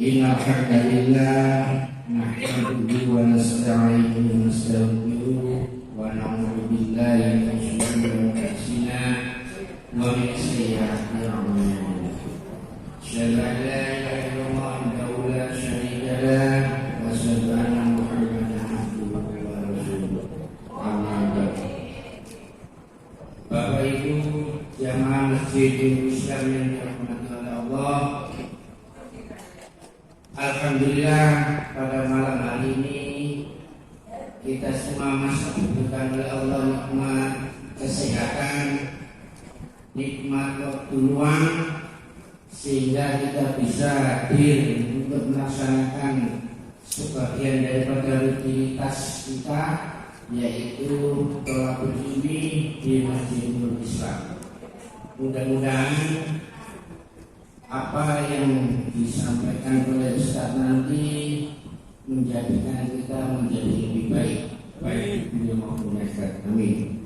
Innal hamdalillah nahmaduhu wa nasta'inuhu wa nastaghfiruh wa na'udzu billahi min shururi anfusina wa min sayyiati a'malina. Asyhadu an la ilaha illallah wahdahu la syarika lah wa asyhadu anna Muhammadan abduhu wa rasuluh. Amma ba'du. Bapak Ibu jamaah Masjidil Islam yang dirahmati oleh Allah, alhamdulillah pada malam hari ini kita semua masih diberikan oleh Allah nikmat kesehatan, nikmat waktu luang, sehingga kita bisa hadir untuk melaksanakan sebagian daripada rutinitas kita, yaitu thalabul ilmi di Masjidil Islam. Mudah-mudahan apa yang disampaikan oleh Ustaz nanti menjadikan kita menjadi lebih baik dunia maupun akhirat. Amin.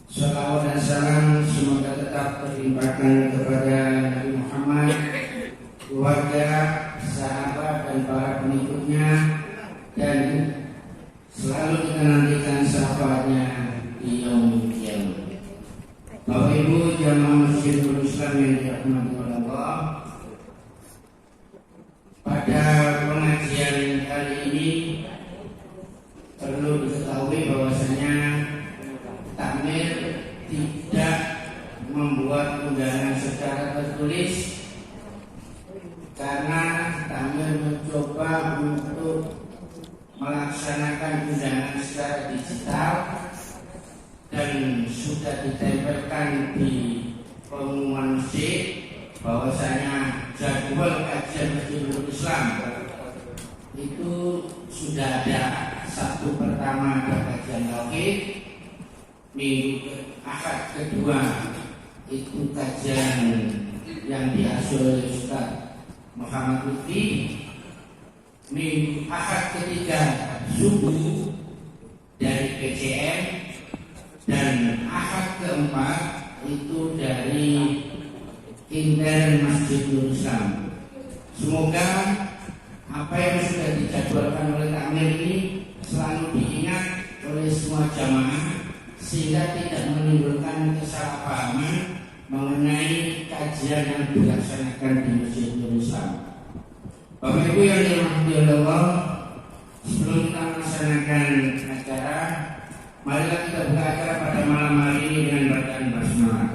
Salawat dan salam semoga tetap terlimpahkan kepada Nabi Muhammad, keluarga, sahabat dan para pengikutnya, dan selalu kita nantikan syafaatnya di yaumul qiyamah. Bapak Ibu jamaah Masjidil Islam yang dirahmati oleh Allah, pada pengajian kali ini perlu diketahui bahwasanya takmir tidak membuat undangan secara tertulis, karena takmir mencoba untuk melaksanakan undangan secara digital dan sudah ditempelkan di pengumuman masjid bahwasanya jadwal kajian Masjidil Islam itu sudah ada. Sabtu pertama ada kajian tauhid, minggu Ahad kedua itu kajian yang diasuh oleh Ustaz Muhammad Lutfi, minggu Ahad ketiga subuh dari PCM, dan Ahad keempat itu dari Intel Masjidil Islam. Semoga apa yang sudah dijadwalkan oleh takmir ini selalu diingat oleh semua jamaah, sehingga tidak menimbulkan kesalahpahaman mengenai kajian yang dilaksanakan di Masjidil Islam. Bapak Ibu yang dirahmati Allah, sebelum kita melaksanakan acara, marilah kita buka acara pada malam hari ini dengan bacaan basmalah.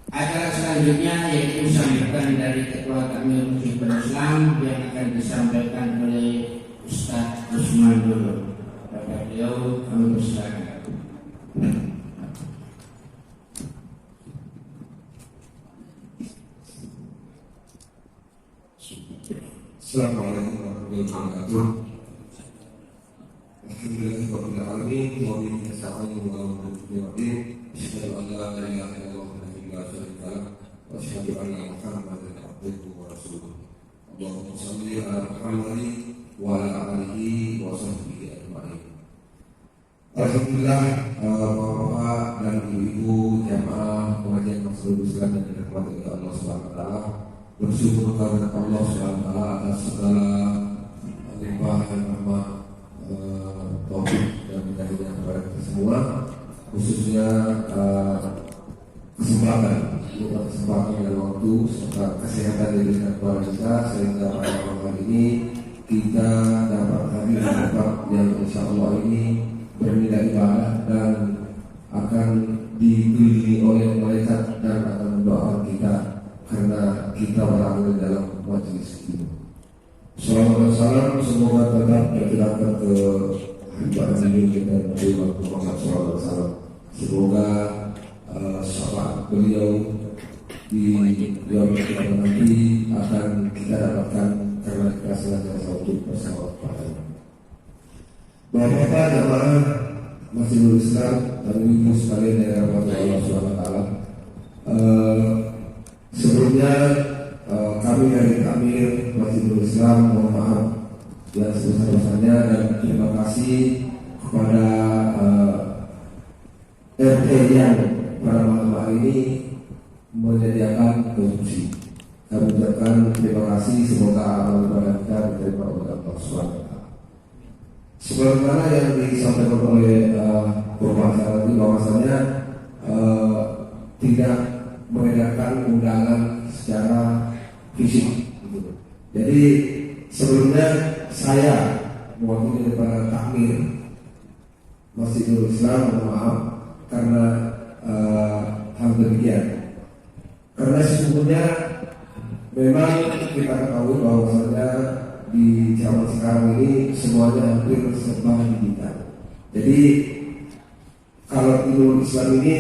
Acara selanjutnya yaitu sambutan dari Ketua Takmir Masjidil Islam yang akan disampaikan oleh Ustaz Usman dulu. Pada beliau kami persilakan. Assalamualaikum warahmatullahi wabarakatuh. Alhamdulillahirabbil alamin wa bihi nasta'inu wa nastaghfiruh. Asyhadu an la ilaha illallah wa asyhadu anna Muhammadan abduhu wa rasuluh. Allahumma shalli ala Muhammadin wa ala alihi wa sahbihi ajma'in. Alhamdulillah, Bapak dan Ibu jamaah pengajian Masjidil Islam yang dirahmati oleh Allah Subhanahu wa taala, bersyukur kepada Allah Subhanahu wa taala atas segala limpahan rahmat, taufik dan hidayah kepada kita semua, khususnya kesempatan dan waktu serta kesehatan yang diberikan kepada kita, sehingga pada malam hari ini kita dapat hadir di tempat yang insya Allah ini bernilai ibadah dan akan dikelilingi oleh malaikat dan akan mendoakan kita karena kita berada dalam majelis ini. Shalawat dan salam semoga tetap tercurahkan ke hamba Nabi kita Nabi Muhammad SAW. Semoga syafaat beliau di yaumul qiyamah nanti akan kita dapatkan karena kita senantiasa untuk bersalawat padanya. Bapak-bapak jamaah Masjidil Islam dan ibu sekalian yang dirahmati Allah Subhanahu wa taala, sebelumnya kami dari Takmir Masjidil Islam mohon maaf yang sebesar-besarnya dan terima kasih kepada RT yang pada malam hari ini menyediakan konsumsi. Kami ucapkan terima kasih, semoga amal ibadah kita diterima oleh Allah SWT. Sebagaimana yang disampaikan oleh pembahasan tadi, bahwasanya tidak mengedarkan undangan secara fisik. Gitu. Jadi sebelumnya saya mewakili daripada takmir Masjidul Islam, mohon maaf karena hal demikian. Karena sesungguhnya memang kita ketahui bahwasanya di zaman sekarang ini semuanya hampir serba digital. Jadi kalau Idul Islam ini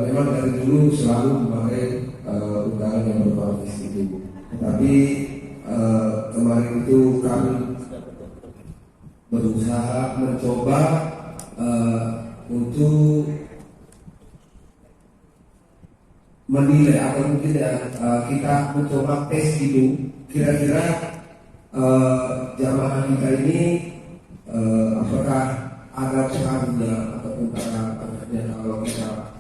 memang dari dulu selalu memakai undangan yang berbasis itu. Tetapi kemarin itu kami berusaha mencoba untuk menilai atau mungkin kita mencoba tes dulu kira-kira jamaah kita ini apakah ada pengaruhnya ataupun ada kalau kita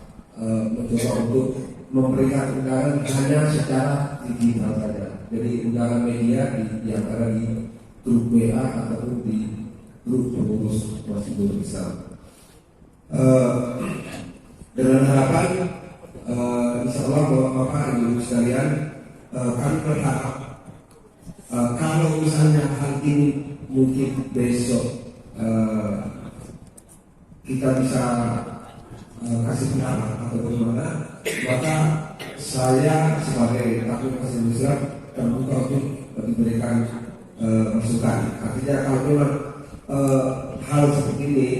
mencoba untuk memberikan undangan hanya secara digital saja. Jadi undangan media di antara di grup WA ataupun di grup pengurus Masjidul Islam. Dengan harapan insya Allah Bapak Ibu sekalian, kami berharap kalau misalnya hal ini mungkin besok kita bisa kasih pendapat atau bagaimana, maka saya sebagai takmir Masjidul Islam terbuka untuk diberikan masukan. Artinya kalau memang hal seperti ini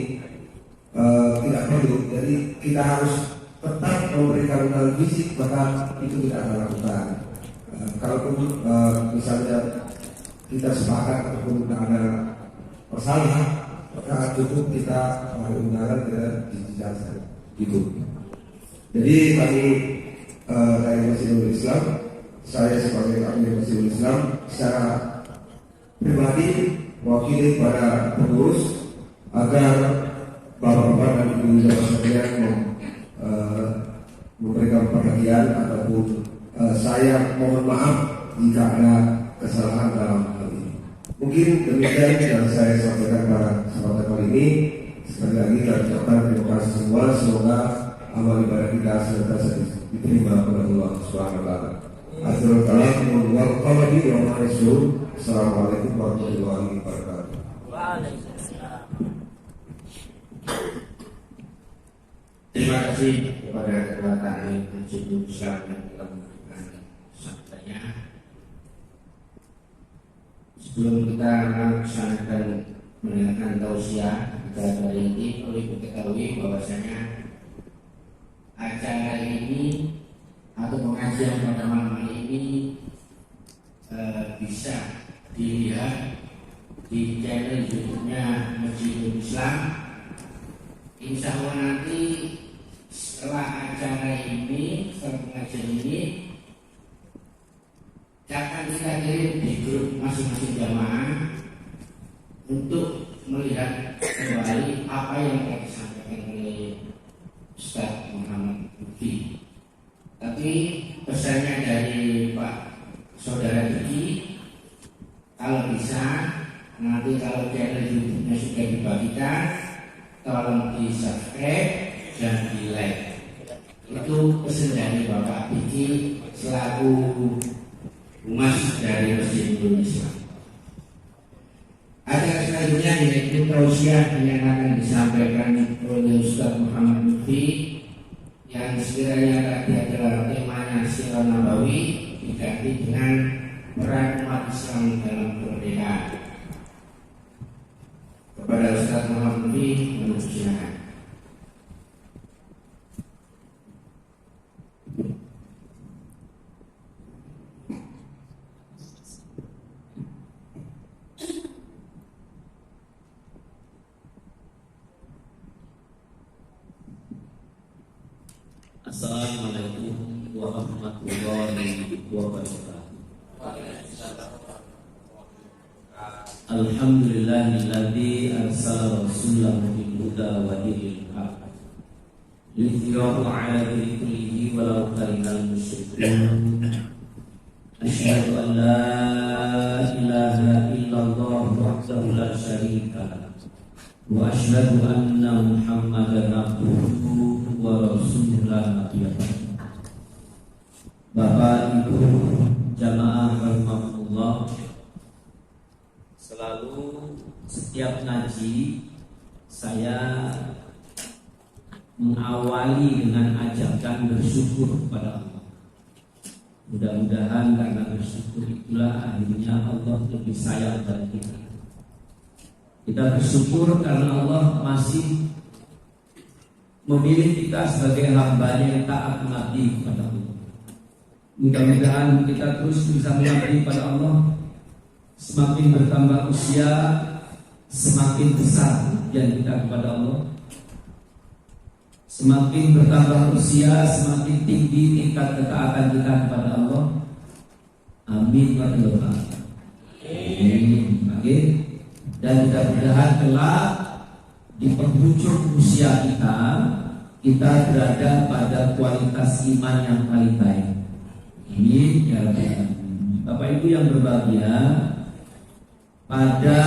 tidak perlu, jadi kita harus tetap memberikan undangan fisik, maka itu tidak akan lakukan. Kalaupun misalnya kita sepakat ataupun ada masalah, maka cukup kita undangan ke digital gitu. Jadi kami dari Masjidul Islam, saya sebagai takmir Masjidul Islam secara pribadi mewakili para pengurus agar bapak-bapak dan ibu-ibu sekalian memberikan perhatian ataupun saya mohon maaf jika ada kesalahan dalam hal ini. Mungkin demikian yang saya sampaikan pada kesempatan kali ini. Sekali lagi kami ucapkan terima kasih semua. Semoga amal ibadah kita senantiasa diterima oleh Allah Subhanahu wa taala. Assalamualaikum warahmatullahi wabarakatuh. Terima kasih kepada Ketua Takmir Masjidul Islam yang telah memberikan sabdanya. Sebelum kita melaksanakan mendengarkan tausiah acara ini, perlu diketahui bahwasanya acara ini atau pengajian pada malam ini bisa dilihat di channel YouTube-nya Masjidul Islam. Insya Allah nanti setelah acara ini, setelah pengajian ini, akan kita kirim di grup masing-masing jamaah untuk melihat kembali apa yang telah disampaikan oleh Ustaz Muhammad Lutfi. Tapi pesannya dari Pak Saudara Diki, kalau bisa nanti kalau channel YouTube-nya sudah dibagikan, tolong di subscribe dan di like. Itu pesan dari Bapak Diki selaku humas dari Masjidul Islam. Acara selanjutnya yaitu tausiah yang akan disampaikan oleh Ustaz Muhammad Lutfi, yang sekiranya tadi adalah temanya Sirah Nabawi diganti dengan peran umat Islam dalam kemerdekaan. Kepada Ustaz Muhammad Lutfi, silakan. Assalamualaikum warahmatullahi wabarakatuh. Alhamdulillahilladzi arsala rasulahu bil huda wa dinil haq liyudhhirahu 'ala dini kullihi walau karihal musyrikun. Asyhadu an la ilaha illallah wahdahu la syarika lah. Wa asyhadu anna Muhammadan abduhu wa rasuluhu la nabiyya ba'dahu. Bapak Ibu jamaah rahimakumullah, selalu setiap ngaji saya mengawali dengan ajakan bersyukur kepada Allah. Mudah-mudahan karena bersyukur itulah akhirnya Allah lebih sayang pada kita. Kita bersyukur karena Allah masih memilih kita sebagai hamba-Nya yang taat mengabdi kepada Allah. Mudah-mudahan kita terus bisa mengabdi pada Allah. Semakin bertambah usia, semakin besar pujian kita kepada Allah. Semakin bertambah usia, semakin tinggi tingkat ketaatan kita kepada Allah. Amin wa rahmatullah. Amin. Oke. Dan mudah-mudahan kelak di penghujung usia kita berada pada kualitas iman yang paling baik. Amin ya rabbal alamin. Bapak Ibu yang berbahagia, pada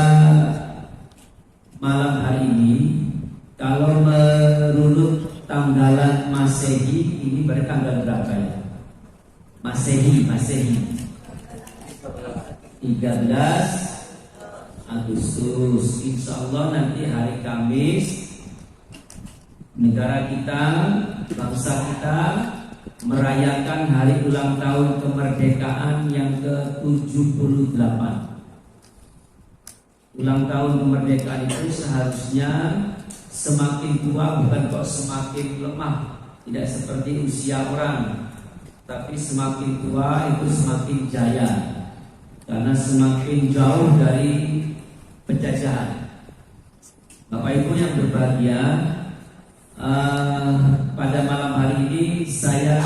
malam hari ini kalau merunut tanggalan Masehi, ini bertanggal berapa ya? Masehi 13 Agustus. Insya Allah nanti hari Kamis negara kita, bangsa kita merayakan hari ulang tahun kemerdekaan yang ke-78. Ulang tahun kemerdekaan itu seharusnya semakin tua bukan kok semakin lemah, tidak seperti usia orang, tapi semakin tua itu semakin jaya, karena semakin jauh dari penjajahan. Bapak Ibu yang berbahagia, pada malam hari ini saya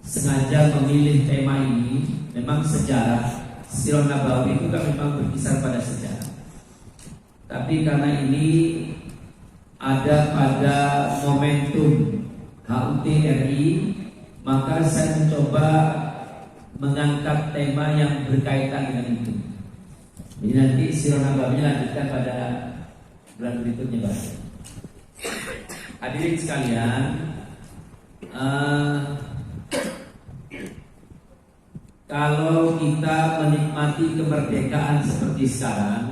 sengaja memilih tema ini. Memang sejarah Sirah Nabawi itu kan memang berkisar pada sejarah, tapi karena ini ada pada momentum HUT RI, maka saya mencoba mengangkat tema yang berkaitan dengan itu. Jadi nanti Sirah Nabawi lanjutkan pada bulan berikutnya, Pak. Hadirin sekalian, kalau kita menikmati kemerdekaan seperti sekarang,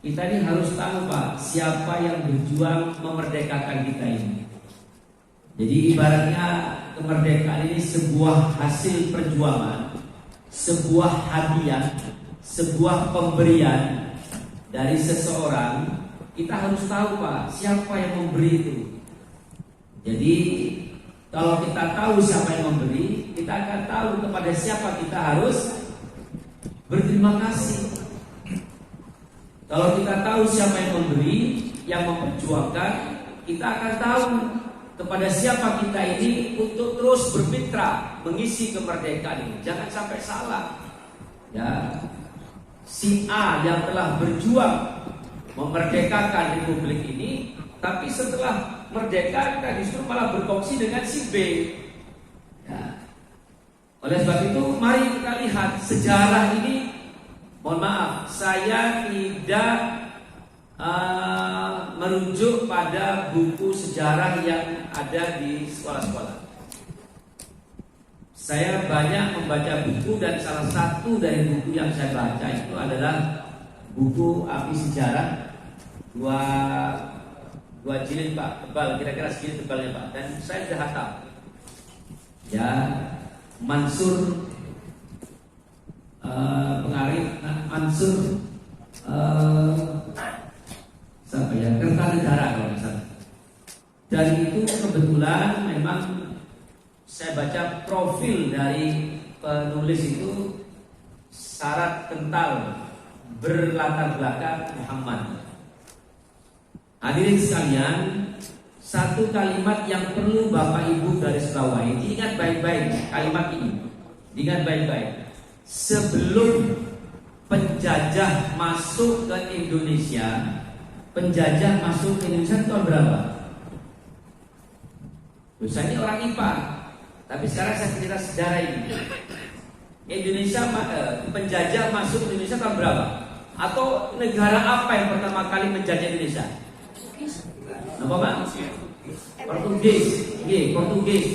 kita ini harus tahu Pak, siapa yang berjuang memerdekakan kita ini. Jadi ibaratnya kemerdekaan ini sebuah hasil perjuangan, sebuah hadiah, sebuah pemberian dari seseorang. Kita harus tahu Pak, siapa yang memberi itu. Jadi kalau kita tahu siapa yang memberi, kita akan tahu kepada siapa kita harus berterima kasih. Kalau kita tahu siapa yang memberi, yang memperjuangkan, kita akan tahu kepada siapa kita ini untuk terus bermitra mengisi kemerdekaan ini. Jangan sampai salah. Ya, si A yang telah berjuang memerdekakan republik ini, tapi setelah merdeka kita justru malah berkongsi dengan si B. Ya. Oleh sebab itu, mari kita lihat sejarah ini. Mohon maaf, saya tidak merujuk pada buku sejarah yang ada di sekolah-sekolah. Saya banyak membaca buku, dan salah satu dari buku yang saya baca itu adalah buku Api Sejarah, dua jilid Pak, tebal, kira-kira segini tebalnya Pak, dan saya sudah hafal. Ya, Mansur pengarif Mansur siapa ya, Kertanegara kalau misalnya. Dan itu kebetulan memang saya baca profil dari penulis itu syarat kental berlatar belakang Muhammad. Hadirin sekalian, satu kalimat yang perlu Bapak Ibu garis bawahi, diingat baik-baik kalimat ini, diingat baik-baik. Sebelum penjajah masuk ke Indonesia, penjajah masuk ke Indonesia tahun berapa? Saya ini orang IPA, tapi sekarang saya cerita sejarah ini. penjajah masuk Indonesia tahun berapa? Atau negara apa yang pertama kali menjajah Indonesia? Apa Pak? Portugis. Portugis.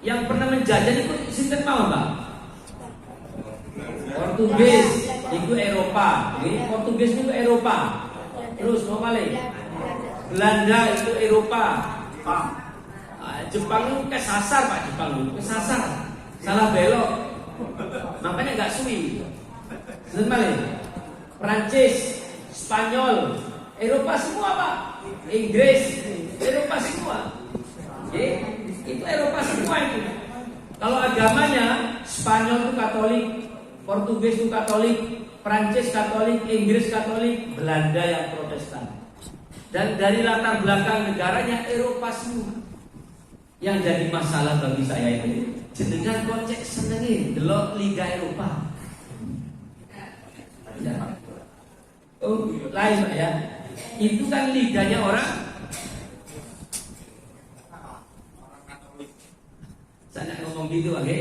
Yang pernah menjajah itu sinten mawon Pak? Portugis itu Eropa. Portugis itu Eropa. Terus mau balik. Belanda itu Eropa. Jepang itu kesasar Pak, Jepang itu kesasar. Salah belok. Makanya nggak suwi. Balik. Prancis, Spanyol, Eropa semua Pak. Inggris, Eropa semua. Itu Eropa semua itu. Kalau agamanya Spanyol itu Katolik, Portugis itu Katolik, Prancis Katolik, Inggris Katolik, Belanda yang Protestan. Dan dari latar belakang negaranya Eropa semua. Yang jadi masalah bagi saya itu jenengan kocek senengin delok Liga Eropa. Ya. Oh, lain Pak ya. Itu kan liganya orang saya nggak ngomong gitu, oke?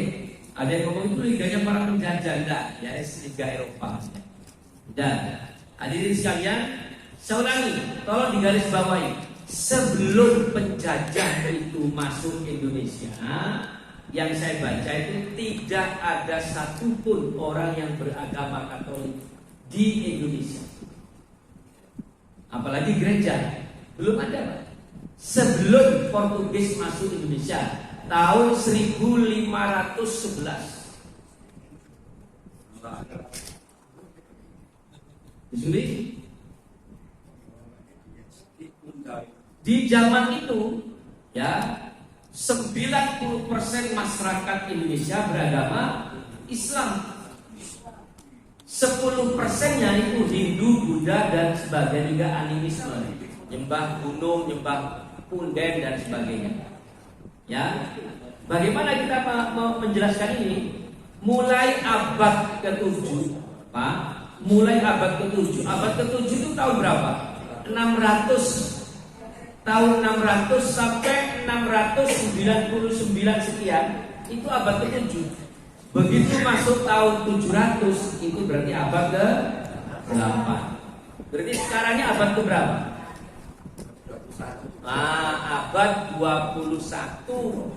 Ada yang ngomong itu liganya para penjajah, enggak? Ya, Liga Eropa. Dan hadirin sekalian, saya ulangi, tolong digaris bawahi. Sebelum penjajah itu masuk Indonesia, yang saya baca itu tidak ada satupun orang yang beragama Katolik di Indonesia. Apalagi gereja, belum ada Pak. Sebelum Portugis masuk Indonesia tahun 1511. Di zaman itu ya 90% masyarakat Indonesia beragama Islam. 10%-nya itu Hindu, Buddha dan sebagainya, juga animisme, nyembah gunung, nyembah punden dan sebagainya. Ya, bagaimana kita mau menjelaskan ini? Mulai abad ke-7, Pak. Mulai abad ke-7. Abad ke-7 itu tahun berapa? 600. Tahun 600 sampai 699 sekian, itu abad ke-7. Begitu masuk tahun 700, itu berarti abad ke-8. Berarti sekarangnya abad ke berapa? Abad 21.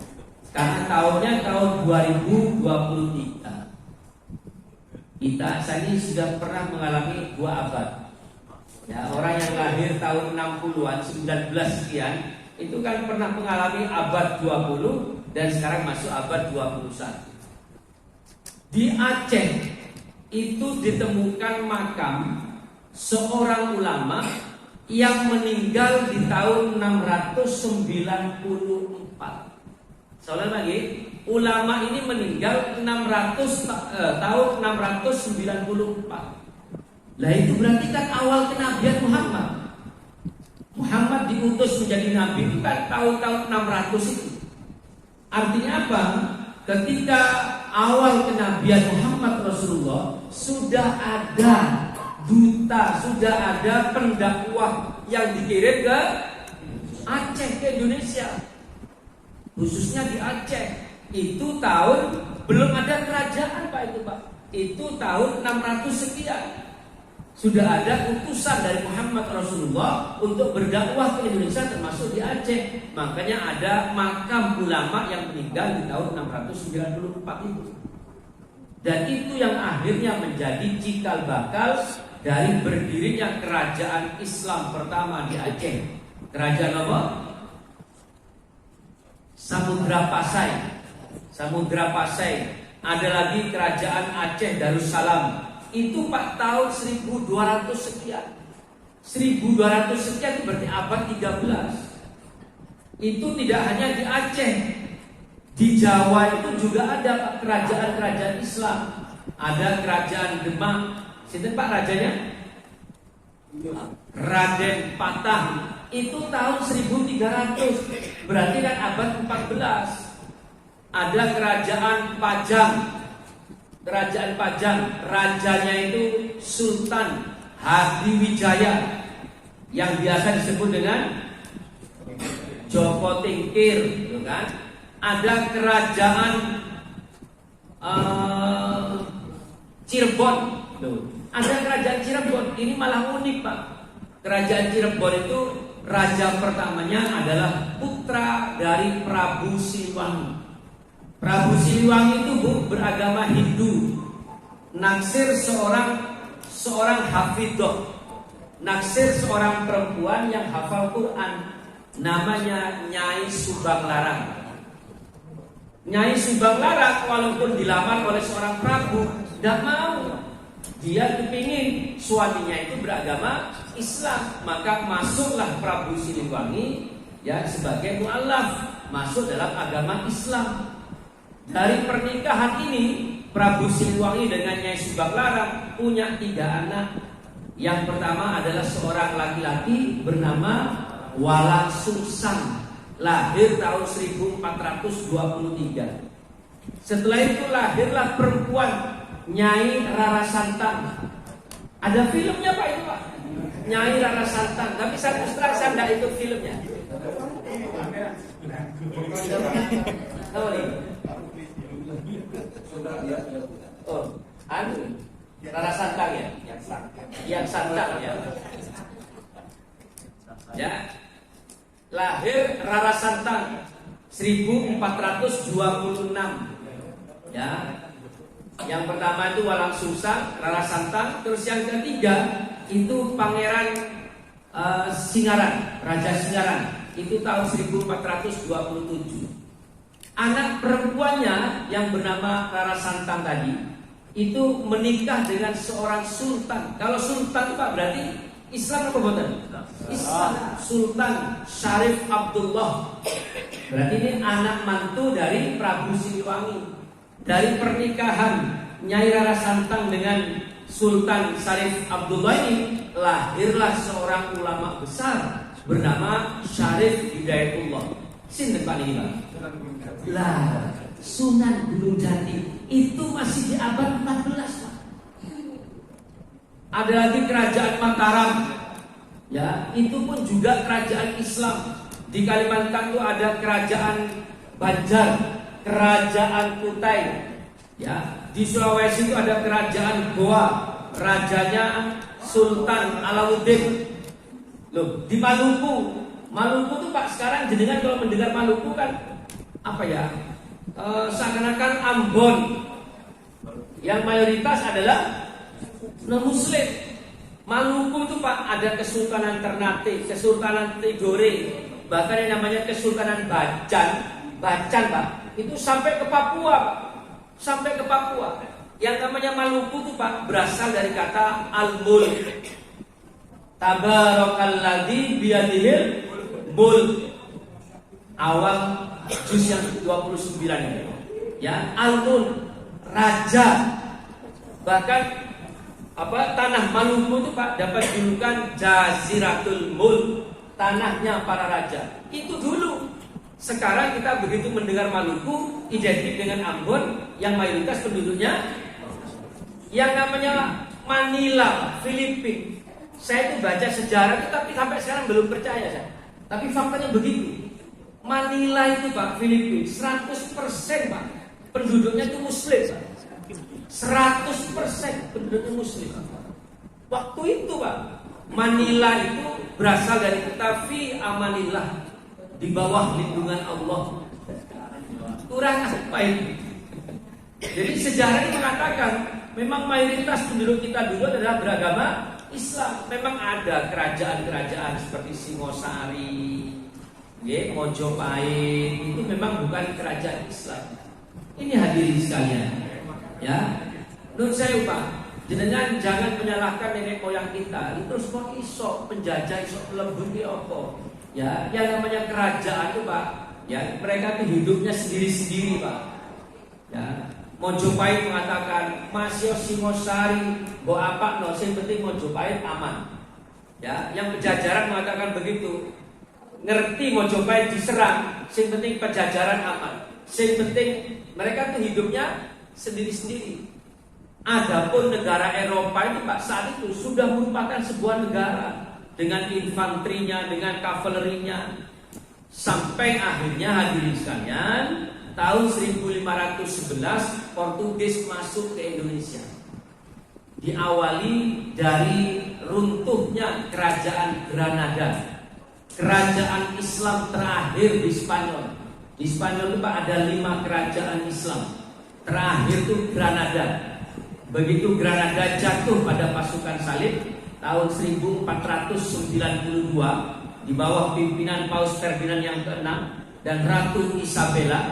Karena tahunnya tahun 2023. Saya ini sudah pernah mengalami 2 abad. Ya, orang yang lahir tahun 60-an, 19 sekian, itu kan pernah mengalami abad 20 dan sekarang masuk abad 21. Di Aceh itu ditemukan makam seorang ulama yang meninggal di tahun 694. Soalnya lagi, ulama ini meninggal tahun 694. Lah itu berarti kan awal kenabian Muhammad. Muhammad diutus menjadi nabi itu kan tahun-tahun 600 itu. Artinya apa? Ketika awal kenabian Muhammad Rasulullah, sudah ada duta, sudah ada pendakwah yang dikirim ke Aceh, ke Indonesia, khususnya di Aceh. Itu tahun belum ada kerajaan Pak, itu Pak. Itu tahun 600 sekian. Sudah ada utusan dari Muhammad Rasulullah untuk berdakwah ke Indonesia, termasuk di Aceh. Makanya ada makam ulama yang meninggal di tahun 694 itu. Dan itu yang akhirnya menjadi cikal bakal dari berdirinya kerajaan Islam pertama di Aceh. Kerajaan apa? Samudra Pasai. Samudra Pasai. Ada lagi kerajaan Aceh Darussalam. Itu Pak tahun 1200 sekian. 1200 sekian itu berarti abad 13. Itu tidak hanya di Aceh. Di Jawa itu juga ada Pak kerajaan-kerajaan Islam. Ada kerajaan Demak. Sinten Pak rajanya? Raden Patah. Itu tahun 1300. Berarti kan abad 14. Ada kerajaan Pajang. Kerajaan Pajang, rajanya itu Sultan Hadiwijaya, yang biasa disebut dengan Joko Tingkir, gitu kan? Ada kerajaan Cirebon. Loh, ada kerajaan Cirebon. Ini malah unik, Pak. Kerajaan Cirebon itu raja pertamanya adalah putra dari Prabu Siliwangi. Prabu Siliwangi itu beragama Hindu. Naksir seorang hafidhoh. Naksir seorang perempuan yang hafal Quran. Namanya Nyai Subang Larang. Nyai Subang Larang walaupun dilamar oleh seorang prabu, tidak mau. Dia kepingin suaminya itu beragama Islam. Maka masuklah Prabu Siliwangi ya sebagai mu'alaf, masuk dalam agama Islam. Dari pernikahan ini Prabu Siliwangi dengan Nyai Subang Larang punya 3 anak. Yang pertama adalah seorang laki-laki bernama Walang Sungsang, lahir tahun 1423. Setelah itu lahirlah perempuan Nyai Rara Santang. Ada filmnya Pak itu Pak, Nyai Rara Santang. Tapi saya terus terang saya tidak ikut filmnya. Tahu nih? Oh, Rara Santang ya, yang Santang ya. Ya, lahir Rara Santang 1426. Ya, yang pertama itu Walang Sungsang, Rara Santang. Terus yang ketiga itu Pangeran Singaran, Raja Singaran. Itu tahun 1427. Anak perempuannya yang bernama Rara Santang tadi itu menikah dengan seorang sultan. Kalau sultan Pak berarti Islam apa bukan? Islam. Sultan Syarif Abdullah. Berarti ini anak mantu dari Prabu Siliwangi. Dari pernikahan Nyai Rara Santang dengan Sultan Syarif Abdullah ini lahirlah seorang ulama besar bernama Syarif Hidayatullah. Sinten Pak niki Pak? Lah, Sunan Gunung Jati itu masih di abad 14 Pak. Ada lagi kerajaan Mataram. Ya, itu pun juga kerajaan Islam. Di Kalimantan itu ada kerajaan Banjar, kerajaan Kutai. Ya, di Sulawesi itu ada kerajaan Goa, rajanya Sultan Alauddin. Loh, di Maluku tuh Pak sekarang jenengan kalau mendengar Maluku kan apa ya? Seakan-akan Ambon yang mayoritas adalah non-muslim. Maluku itu Pak ada Kesultanan Ternate, Kesultanan Tidore, bahkan yang namanya Kesultanan Bacan Pak, itu sampai ke Papua Pak. Sampai ke Papua. Yang namanya Maluku itu Pak berasal dari kata al-mulk. Tabarakalladzi biyadihil mulk. Awal juz yang 29 ya, al-mulk, raja. Bahkan tanah Maluku itu Pak dapat julukan Jaziratul Mulk, tanahnya para raja. Itu dulu. Sekarang kita begitu mendengar Maluku identik dengan Ambon yang mayoritas penduduknya yang namanya Manila, Filipina. Saya itu baca sejarah itu tapi sampai sekarang belum percaya saya. Tapi faktanya begitu. Manila itu Pak, Filipina 100% Pak penduduknya itu muslim Pak. 100% penduduknya muslim. Waktu itu Pak, Manila itu berasal dari kata fi amanillah, di bawah lindungan Allah. Kurang apa ini? Jadi sejarah ini mengatakan memang mayoritas penduduk kita dulu adalah beragama Islam. Memang ada kerajaan-kerajaan seperti Singosari, Mojopahit, itu memang bukan kerajaan Islam. Ini hadirin sekalian. Ya, menurut saya Pak, jangan menyalahkan nenek moyang kita. Terus kok iso penjajah iso lembut di opo? Ya, yang namanya kerajaan itu Pak, ya mereka itu hidupnya sendiri-sendiri Pak. Ya, Mojopahit mengatakan Masyo Singosari, bo apa no, sing penting Mojopahit aman. Ya, yang Pejajaran mengatakan begitu. Ngerti Mojopahit diserang, sing penting Pejajaran aman. Sing penting mereka itu hidupnya sendiri-sendiri. Adapun negara Eropa ini Pak saat itu sudah merupakan sebuah negara dengan infanterinya, dengan kavalerinya, sampai akhirnya hadirin sekalian tahun 1511 Portugis masuk ke Indonesia. diawali dari runtuhnya kerajaan Granada, kerajaan Islam terakhir di Spanyol. Di Spanyol itu Pak ada 5 kerajaan Islam. Terakhir itu Granada. Begitu Granada jatuh pada pasukan salib tahun 1492 di bawah pimpinan Paus Ferdinand yang ke-6 dan Ratu Isabella,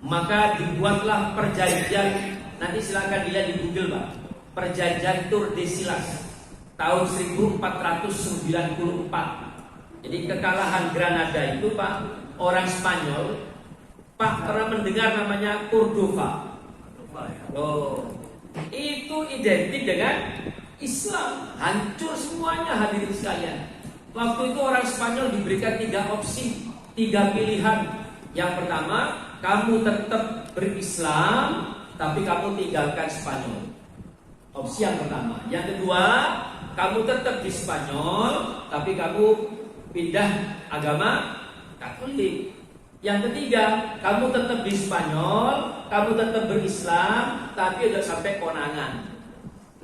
maka dibuatlah perjanjian. Nanti silakan dilihat di Google Pak. Perjanjian Tordesillas tahun 1494. Jadi kekalahan Granada itu Pak, orang Spanyol, Pak pernah mendengar namanya Cordova. Oh, itu identik dengan Islam. Hancur semuanya hadirin sekalian. Waktu itu orang Spanyol diberikan 3 opsi, 3 pilihan. Yang pertama, kamu tetap berislam tapi kamu tinggalkan Spanyol. Opsi yang pertama. Yang kedua, kamu tetap di Spanyol tapi kamu pindah agama Katolik. Yang ketiga, kamu tetap di Spanyol, kamu tetap berislam tapi udah sampai konangan.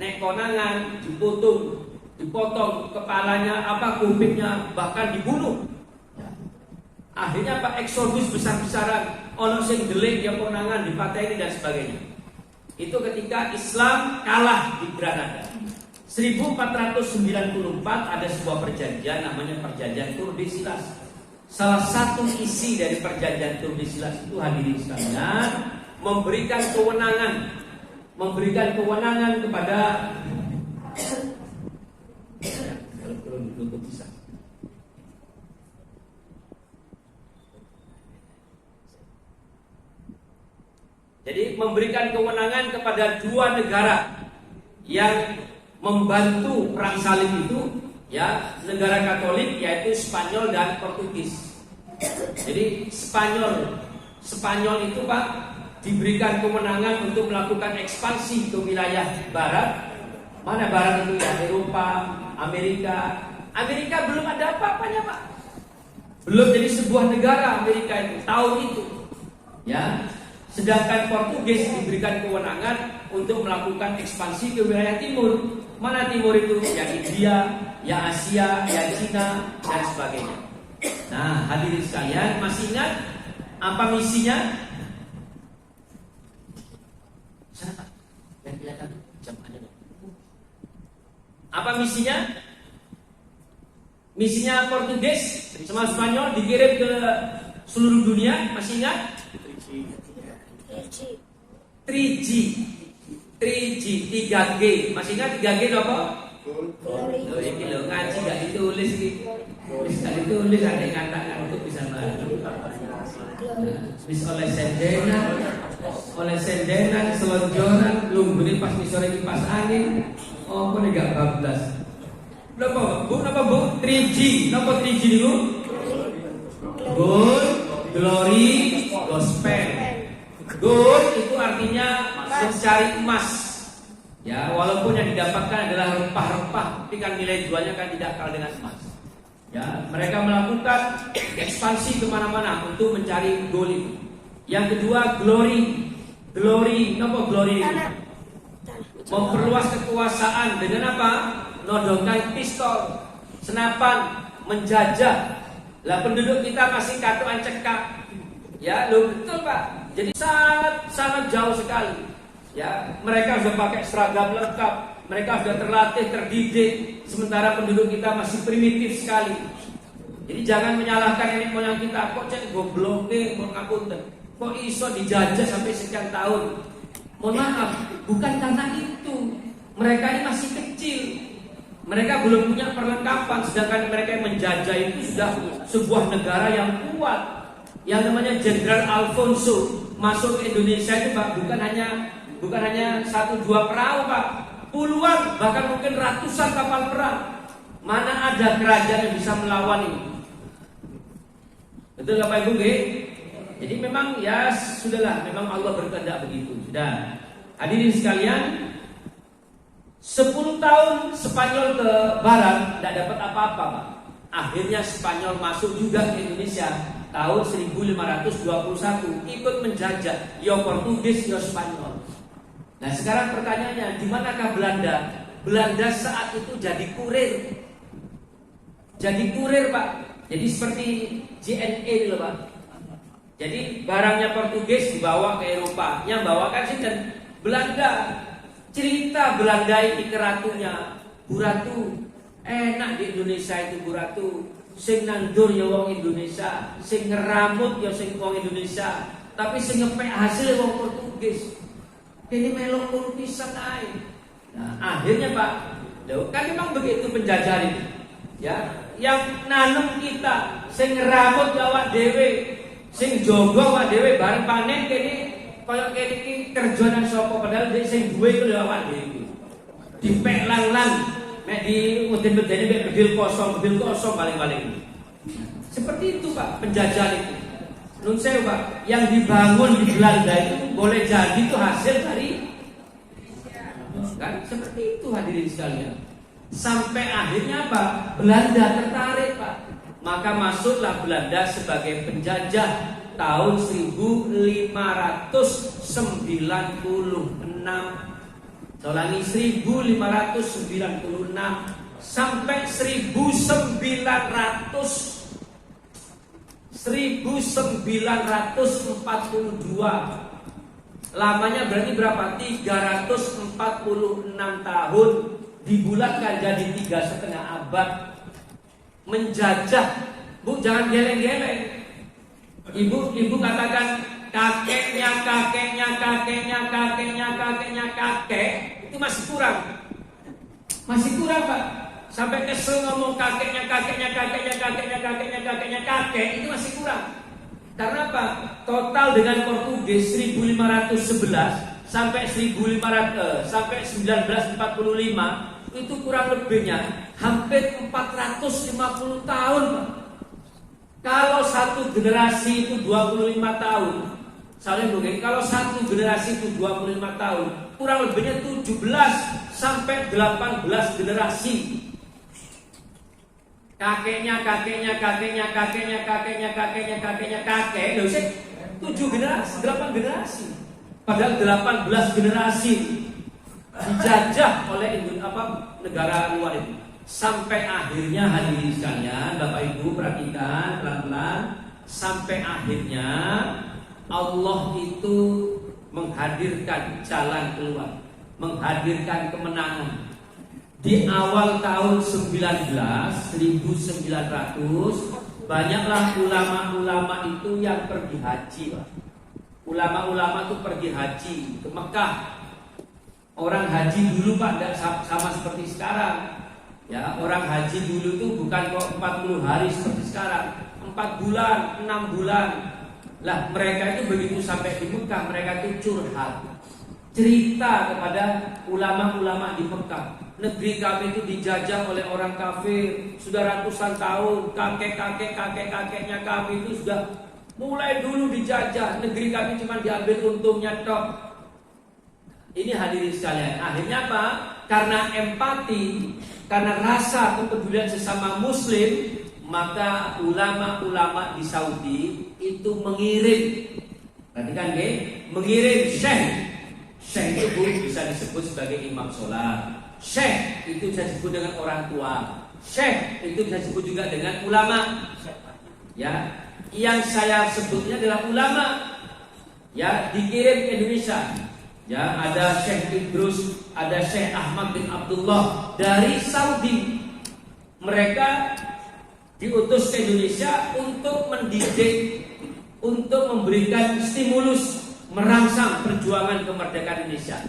Nek konangan dipotong kepalanya, kupingnya, bahkan dibunuh. Akhirnya Pak eksodus besar-besaran, ono sing delik ya konangan dipateni dan sebagainya. Itu ketika Islam kalah di Granada. 1494 ada sebuah perjanjian namanya Perjanjian Tordesillas. Salah satu isi dari Perjanjian Tordesillas itu hadirin sekalian memberikan kewenangan kepada jadi memberikan kewenangan kepada 2 negara yang membantu perang salib itu, ya, negara Katolik yaitu Spanyol dan Portugis. Jadi Spanyol itu Pak diberikan kewenangan untuk melakukan ekspansi ke wilayah barat. Mana barat itu ya? Eropa, Amerika. Amerika belum ada apa-apanya Pak. Belum jadi sebuah negara Amerika itu tahun itu. Ya. Sedangkan Portugis diberikan kewenangan untuk melakukan ekspansi ke wilayah timur. Mana timur itu? Ya India, ya Asia, ya Cina, dan sebagainya. Nah, hadirin sekalian, masih ingat apa misinya? Apa misinya? Misinya Portugis sama Spanyol dikirim ke seluruh dunia, masih ingat? 3G, 3G, masih ingat 3G apa? Ini lo ngaji gak ditulis gitu, gak ditulis ada yang katakan untuk bisa maju. Bisa oleh sendenan, selonjoran, lumburin pas sore kipas angin, oh kok gak bablas. Napa bu? 3G, napa 3G dulu? Good, glory, gospel. Good itu artinya mencari emas. Ya, walaupun yang didapatkan adalah rempah-rempah, tapi kan nilai jualnya kan tidak kalah dengan emas. Ya, mereka melakukan ekspansi kemana-mana untuk mencari gold itu. Yang kedua, glory. Glory, apa glory itu? Memperluas kekuasaan dengan apa? Nodongkan pistol, senapan, menjajah. Lah penduduk kita masih katuan cekak. Ya, lo betul Pak. Jadi sangat jauh sekali. Ya, mereka sudah pakai seragam lengkap, mereka sudah terlatih, terdidik, sementara penduduk kita masih primitif sekali. Jadi jangan menyalahkan nenek moyang kita, kok cek goblok mau ngapunten. Kok iso dijajah sampai sekian tahun? Mohon maaf, bukan karena itu. Mereka ini masih kecil. Mereka belum punya perlengkapan, sedangkan mereka yang menjajah itu sudah sebuah negara yang kuat. Yang namanya Jenderal Alfonso masuk ke Indonesia itu Pak, bukan hanya 1-2 perahu Pak, puluhan bahkan mungkin ratusan kapal perang. Mana ada kerajaan yang bisa melawan ini? Betul nggak Pak Ibu? Jadi memang ya sudahlah, memang Allah berkehendak begitu. Sudah. Hadirin sekalian, 10 tahun Spanyol ke barat tidak dapat apa-apa Pak. Akhirnya Spanyol masuk juga ke Indonesia tahun 1521, ikut menjajah yo Portugis yo Spanyol. Nah sekarang pertanyaannya, di manakah Belanda? Belanda saat itu jadi kurir. Jadi kurir Pak. Jadi seperti JNE loh Pak. Jadi barangnya Portugis dibawa ke Eropa, yang bawakan sih dan Belanda. Cerita Belanda ini ke ratunya, Bu Ratu, enak di Indonesia itu Bu Ratu. Sing nandur ya wong Indonesia, sing ngeramut ya sing wong Indonesia, tapi sing ngepek hasil wong Portugis. Ini melok pisan ae. Nah, akhirnya Pak, kan memang begitu penjajah ini. Ya, yang nanam kita, sing ngeramut ya awak dhewe, sing jogo awak dhewe bareng panen kene koyo kene iki kerjaan sapa padahal sing duwe iku ya awak dhewe. Dipek lang-lang. Mek di meden-medeni mek bedil kosong paling-paling. Seperti itu Pak, penjajahan itu. Nun sewu Pak, yang dibangun di Belanda itu boleh jadi itu hasil dari kan seperti itu hadirin sekalian. Sampai akhirnya apa? Belanda tertarik Pak. Maka masuklah Belanda sebagai penjajah tahun 1596. Ulangi 1596 sampai 1942. Lamanya berarti berapa? 346 tahun, dibulatkan jadi 3,5 abad menjajah. Bu jangan geleng-geleng. Ibu katakan kakek itu masih kurang Pak. Sampai kesel ngomong kakek itu masih kurang. Karena apa? Total dengan Portugis 1511 sampai 1945 itu kurang lebihnya hampir 450 tahun Pak. Kalau satu generasi itu 25 tahun, kalau satu generasi itu 25 tahun, kurang lebihnya 17 sampai 18 generasi. Kakek, 7 generasi, 8 generasi. Padahal 18 generasi dijajah oleh negara luar itu. Sampai akhirnya hadirin sekalian, Bapak Ibu perhatikan pelan-pelan. Sampai akhirnya Allah itu menghadirkan jalan keluar, menghadirkan kemenangan. Di awal tahun 1900 banyaklah ulama-ulama itu yang pergi haji Pak. Ulama-ulama itu pergi haji ke Mekah. Orang haji dulu Pak tidak sama seperti sekarang. Ya, orang haji dulu itu bukan kok 40 hari seperti sekarang, 4 bulan, 6 bulan. Lah mereka itu begitu sampai di Mekah, mereka itu curhat, cerita kepada ulama-ulama di Mekah. Negeri kami itu dijajah oleh orang kafir sudah ratusan tahun. Kakek-kakeknya kami itu sudah mulai dulu dijajah. Negeri kami cuma diambil untungnya tok. Ini hadirin sekalian. Akhirnya apa? Karena empati, karena rasa kepedulian sesama muslim, maka ulama-ulama di Saudi itu mengirim, perhatikan mengirim syekh. Syekh itu bisa disebut sebagai imam sholat. Syekh itu bisa disebut dengan orang tua. Syekh itu bisa disebut juga dengan ulama. Ya, yang saya sebutnya adalah ulama. Ya, dikirim ke Indonesia. Ya, ada Syekh Idrus, ada Syekh Ahmad bin Abdullah dari Saudi. Mereka diutus ke Indonesia untuk mendidik, untuk memberikan stimulus, merangsang perjuangan kemerdekaan Indonesia.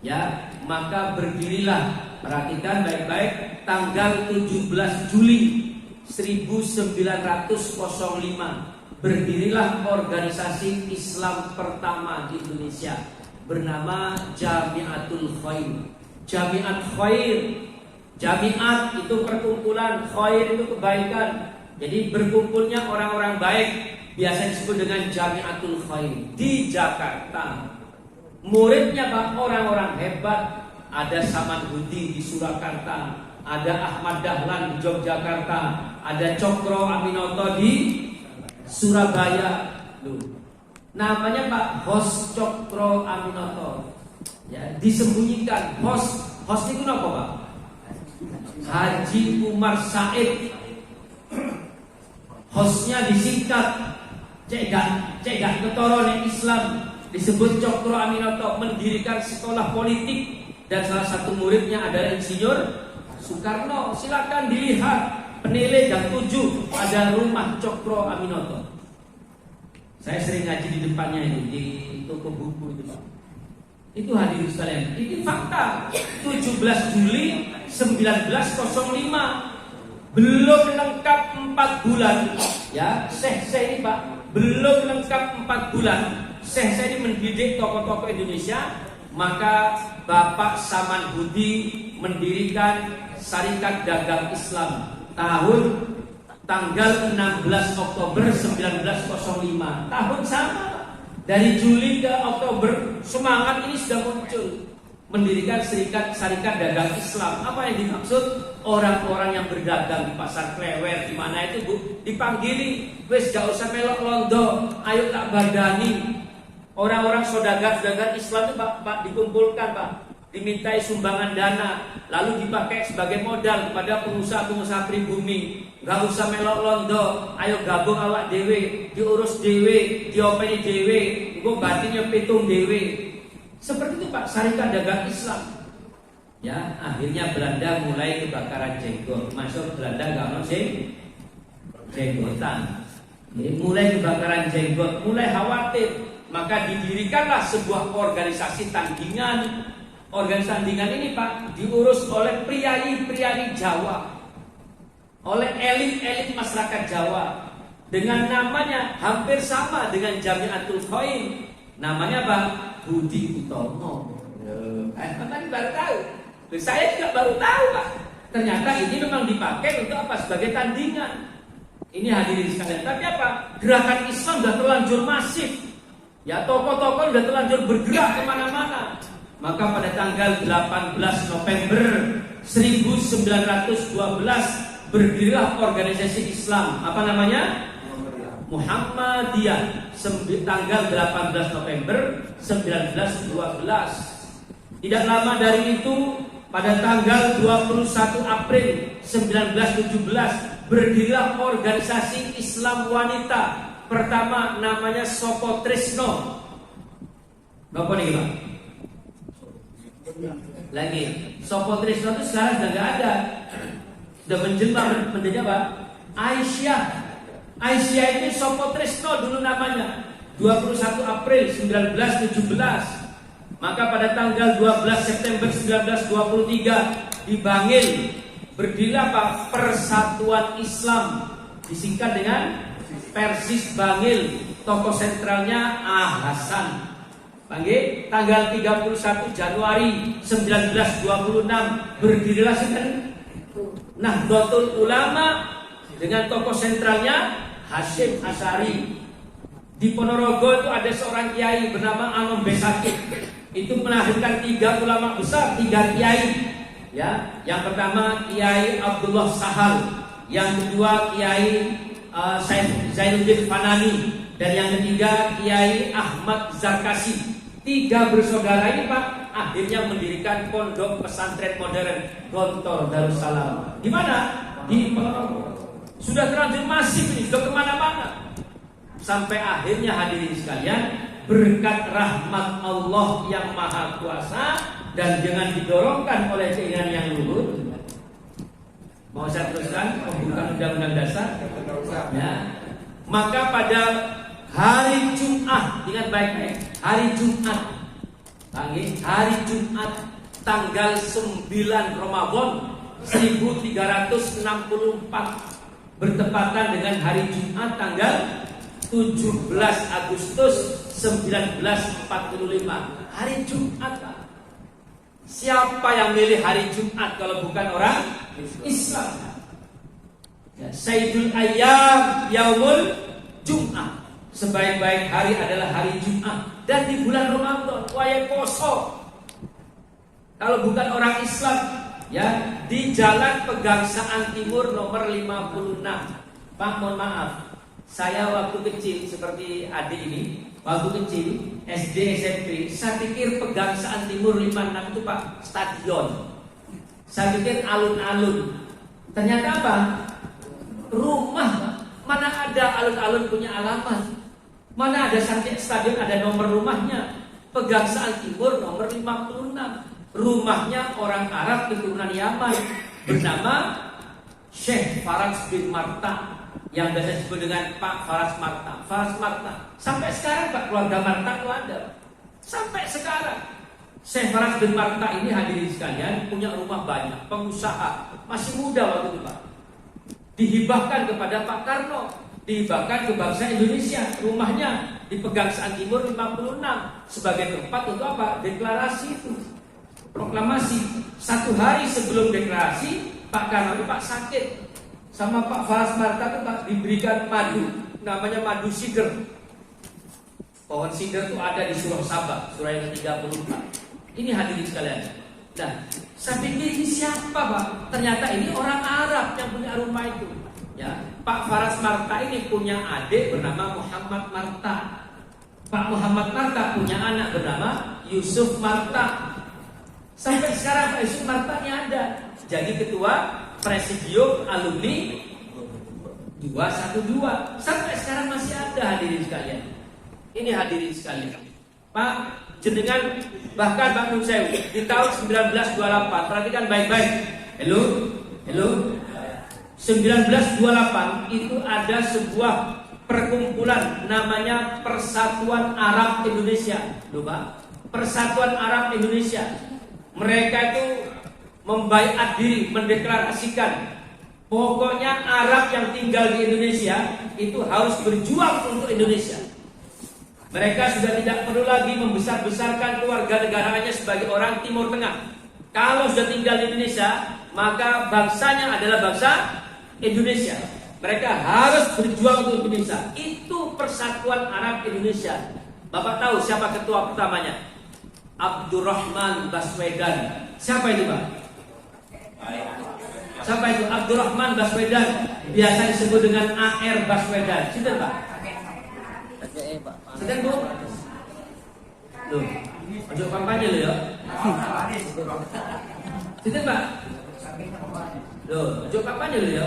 Ya, maka berdirilah, perhatikan baik-baik, tanggal 17 Juli 1905 berdirilah organisasi Islam pertama di Indonesia bernama Jamiatul Khair. Jamiat Khair, jamiat itu perkumpulan, khair itu kebaikan. Jadi berkumpulnya orang-orang baik, biasa disebut dengan Jamiatul Khair di Jakarta. Muridnya orang-orang hebat. Ada Saman Hudi di Surakarta, ada Ahmad Dahlan di Yogyakarta, ada Cokro Aminoto di Surabaya. Namanya Pak Hos Cokro Aminoto. Ya, disembunyikan. Host itu apa, Pak? Haji Umar Said. Hostnya disingkat. Cek gak ketorone Islam, disebut Cokro Aminoto, mendirikan sekolah politik dan salah satu muridnya adalah Insinyur Soekarno. Silakan dilihat penilai gang 7 ada rumah Cokro Aminoto. Saya sering ngaji di depannya itu di toko buku itu, Pak. Itu hadirin sekalian, ini fakta. 17 Juli 1905, belum lengkap 4 bulan, ya, Syekh ini, Pak. Belum lengkap 4 bulan, Syekh saya ini mendidik tokoh-tokoh Indonesia. Maka Bapak Saman Budi mendirikan Syarikat Dagang Islam tanggal 16 Oktober 1905. Tahun sama, dari Juli ke Oktober, semangat ini sudah muncul. Mendirikan Syarikat Dagang Islam. Apa yang dimaksud? Orang-orang yang berdagang di pasar Klewer, di mana itu, Bu, dipanggili, wes gak usah melok londo, ayo tak badani. Orang-orang saudagar Islam itu, Pak, dikumpulkan, Pak, dimintai sumbangan dana, lalu dipakai sebagai modal kepada pengusaha-pengusaha pribumi. Gak usah melok londo, ayo gabung awak dewe, diurus dewe, diopeni dewe, engko batinnya pitung dewe. Seperti itu, Pak, Syarikat Dagang Islam. Ya, akhirnya Belanda mulai kebakaran jenggot. Masuk Belanda gak mau jenggotan. Mulai kebakaran jenggot, mulai khawatir. Maka didirikanlah sebuah organisasi tandingan. Organisasi tandingan ini, Pak, diurus oleh priai-priai Jawa, oleh elit-elit masyarakat Jawa, dengan namanya hampir sama dengan Jamiatul Khoim. Namanya apa? Budi Utomo. Tadi baru tahu. Saya juga baru tahu, Pak. Ternyata ini memang dipakai untuk apa? Sebagai tandingan. Ini hadirin sekalian. Tapi apa? Gerakan Islam sudah terlanjur masif. Ya, tokoh-tokoh sudah terlanjur bergerak kemana-mana. Maka pada tanggal 18 November 1912 berdirilah organisasi Islam. Apa namanya? Muhammadiyah. Tanggal 18 November 1912. Tidak lama dari itu, pada tanggal 21 April 1917 berdirilah organisasi Islam wanita pertama, namanya Sopo Trisno. Bapak nih, Pak. Lagi, Sopo Trisno itu sekarang sudah nggak ada, sudah menjelma menjadi apa? Aisyah itu Sopo Trisno dulu namanya. 21 April 1917. Maka pada tanggal 12 September 1923 di Bangil berdirilah apa? Persatuan Islam, disingkat dengan Persis Bangil. Tokoh sentralnya Hasan. Panggil tanggal 31 Januari 1926 berdirilah Nahdlatul Ulama dengan tokoh sentralnya Hasyim Asy'ari. Di Ponorogo itu ada seorang kiai bernama Anom Besakit. Itu melahirkan 3 ulama besar, 3 kiai. Ya, yang pertama Kiai Abdullah Sahal, yang kedua Kiai Zainuddin Fanani, dan yang ketiga Kiai Ahmad Zarkasi. 3 bersaudara ini, Pak, akhirnya mendirikan pondok pesantren modern Gontor Darussalam. Di mana? Di Ponorogo. Sudah terlanjur masif ini, sudah kemana-mana. Sampai akhirnya hadirin sekalian, berkat rahmat Allah yang Maha Kuasa dan jangan didorongkan oleh keinginan yang luhur. Mau saya teruskan pembukaan Undang-Undang Dasar? Ya. Maka pada hari Jumat, ingat baik-baik, hari Jumat, hari Jumat tanggal 9 Ramadan 1364 bertepatan dengan hari Jumat tanggal 17 Agustus 1945. Hari Jumat, Pak. Siapa yang milih hari Jumat kalau bukan orang Islam? Ya, Sayyidul Ayyam Yaumul Jum'ah. Sebaik-baik hari adalah hari Jumat. Dan di bulan Ramadan waya poso. Kalau bukan orang Islam, ya, di Jalan Pegangsaan Timur nomor 56. Pak, mohon maaf, saya waktu kecil seperti adik ini Waktu kecil, SD, SMP, saya pikir Pegangsaan Timur 56 itu Pak, stadion. Saya pikir alun-alun. Ternyata apa? Rumah. Mana ada alun-alun punya alamat? Mana ada stadion ada nomor rumahnya? Pegangsaan Timur nomor 56. Rumahnya orang Arab keturunan Yaman bernama Syekh Faras bin Marta, yang biasa disebut dengan Pak Faras Marta. Faras Marta. Sampai sekarang Pak, keluarga Marta itu ada. Sampai sekarang. Syekh Faras bin Marta ini hadirin sekalian punya rumah banyak, pengusaha, masih muda waktu itu Pak. Dihibahkan kepada Pak Karno, dihibahkan ke bangsa Indonesia. Rumahnya di Pegangsaan Timur 56 sebagai tempat untuk apa? Deklarasi itu. Proklamasi. 1 hari sebelum deklarasi, Pak Karno itu Pak sakit. Sama Pak Faras Marta itu Pak diberikan madu, namanya madu siger. Pohon siger itu ada di surah Sabah, surah yang ke-34. Ini hadirin sekalian. Nah, saya pikir ini siapa Pak? Ternyata ini orang Arab yang punya rumah itu. Ya, Pak Faras Marta ini punya adik bernama Muhammad Marta. Pak Muhammad Marta punya anak bernama Yusuf Marta. Sampai sekarang Pak Yusuf Marta ini ada. Jadi ketua Presidium Alumni 212. Sampai sekarang masih ada hadirin sekalian. Ini hadirin sekalian. Pak, jenengan bahkan Pak Nun Sewu di tahun 1928, perhatikan baik-baik. Halo. 1928 itu ada sebuah perkumpulan namanya Persatuan Arab Indonesia. Lupa? Persatuan Arab Indonesia. Mereka itu membaiat diri, mendeklarasikan pokoknya Arab yang tinggal di Indonesia itu harus berjuang untuk Indonesia. Mereka sudah tidak perlu lagi membesar-besarkan keluarga negaranya sebagai orang Timur Tengah. Kalau sudah tinggal di Indonesia, maka bangsanya adalah bangsa Indonesia. Mereka harus berjuang untuk Indonesia. Itu Persatuan Arab Indonesia. Bapak tahu siapa ketua pertamanya? Abdurrahman Baswedan. Siapa itu Pak? Siapa itu? Abdurrahman Baswedan. Biasa disebut dengan AR Baswedan. Sudah Pak? Sudah Bu? Loh, ojo kampanye lo ya? Sudah Pak? Loh, ojo kampanye lo ya?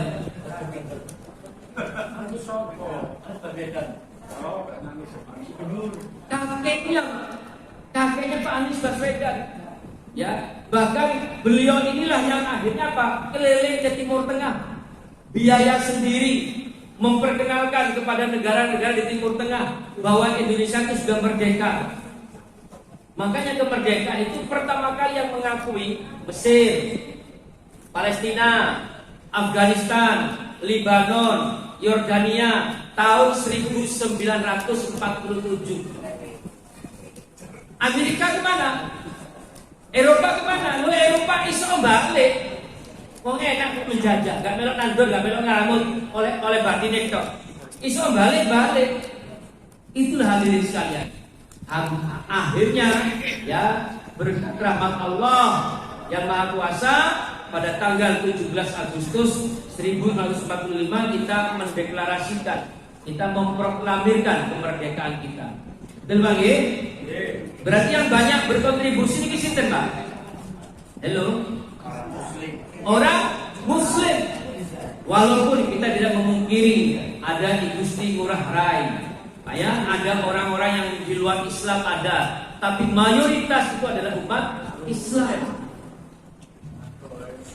Kakeknya Pak Anies Baswedan. Ya, bahkan beliau inilah yang akhirnya apa? Keliling ke Timur Tengah, biaya sendiri, memperkenalkan kepada negara-negara di Timur Tengah bahwa Indonesia itu sudah merdeka. Makanya kemerdekaan itu pertama kali yang mengakui Mesir, Palestina, Afghanistan, Lebanon, Yordania tahun 1947. Amerika kemana? Eropa kemana? Lu Eropa iso balik. Wong enak menjajah, gak melok nandur, gak melok ngaramut oleh Bardinek tok. Iso balik. Itulah hadirin sekalian. Akhirnya ya berkat rahmat Allah yang Maha Kuasa pada tanggal 17 Agustus 1945 kita mendeklarasikan, kita memproklamirkan kemerdekaan kita. Betul Bang? Berarti yang banyak berkontribusi ini sinten Pak? Halo. Orang Muslim. Walaupun kita tidak memungkiri ada di Gusti Ngurah Rai, ya, ada orang-orang yang di luar Islam ada, tapi mayoritas itu adalah umat Islam.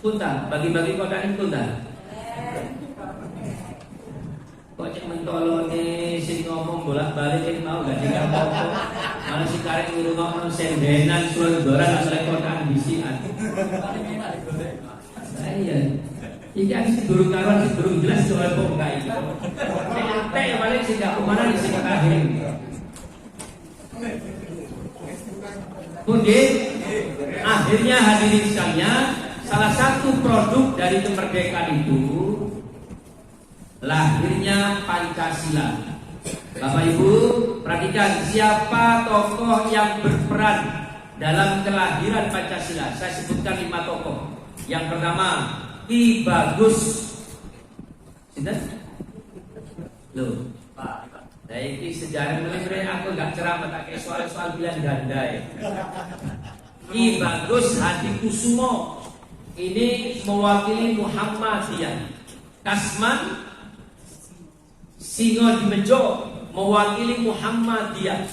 Punta, bagi-bagi kotak ini punta. Kok cek mentolone sing ngomong bolak-balik ini mau gak jika apa-apa. Mana si karek ngurungokno sendenan surat-surat asal kotak bisian. Iya. Iki asih durung karuan sing durung jelas oleh kok enggak iki. Nek yang paling sing gak kemana di sing akhir. Kemudian akhirnya hadirin sekalian, salah satu produk dari kemerdekaan itu lahirnya Pancasila. Bapak Ibu, perhatikan siapa tokoh yang berperan dalam kelahiran Pancasila. Saya sebutkan 5 tokoh. Yang pertama, Ki Bagus. Sinten? Loh, Nah ini sejarah mulai aku gak ceramah tak kayak soal-soal pilihan ganda ya. Ki Bagus Hadi Kusumo ini mewakili Muhammadiyah. Kasman Singo Dimejo mewakili Muhammadiyah.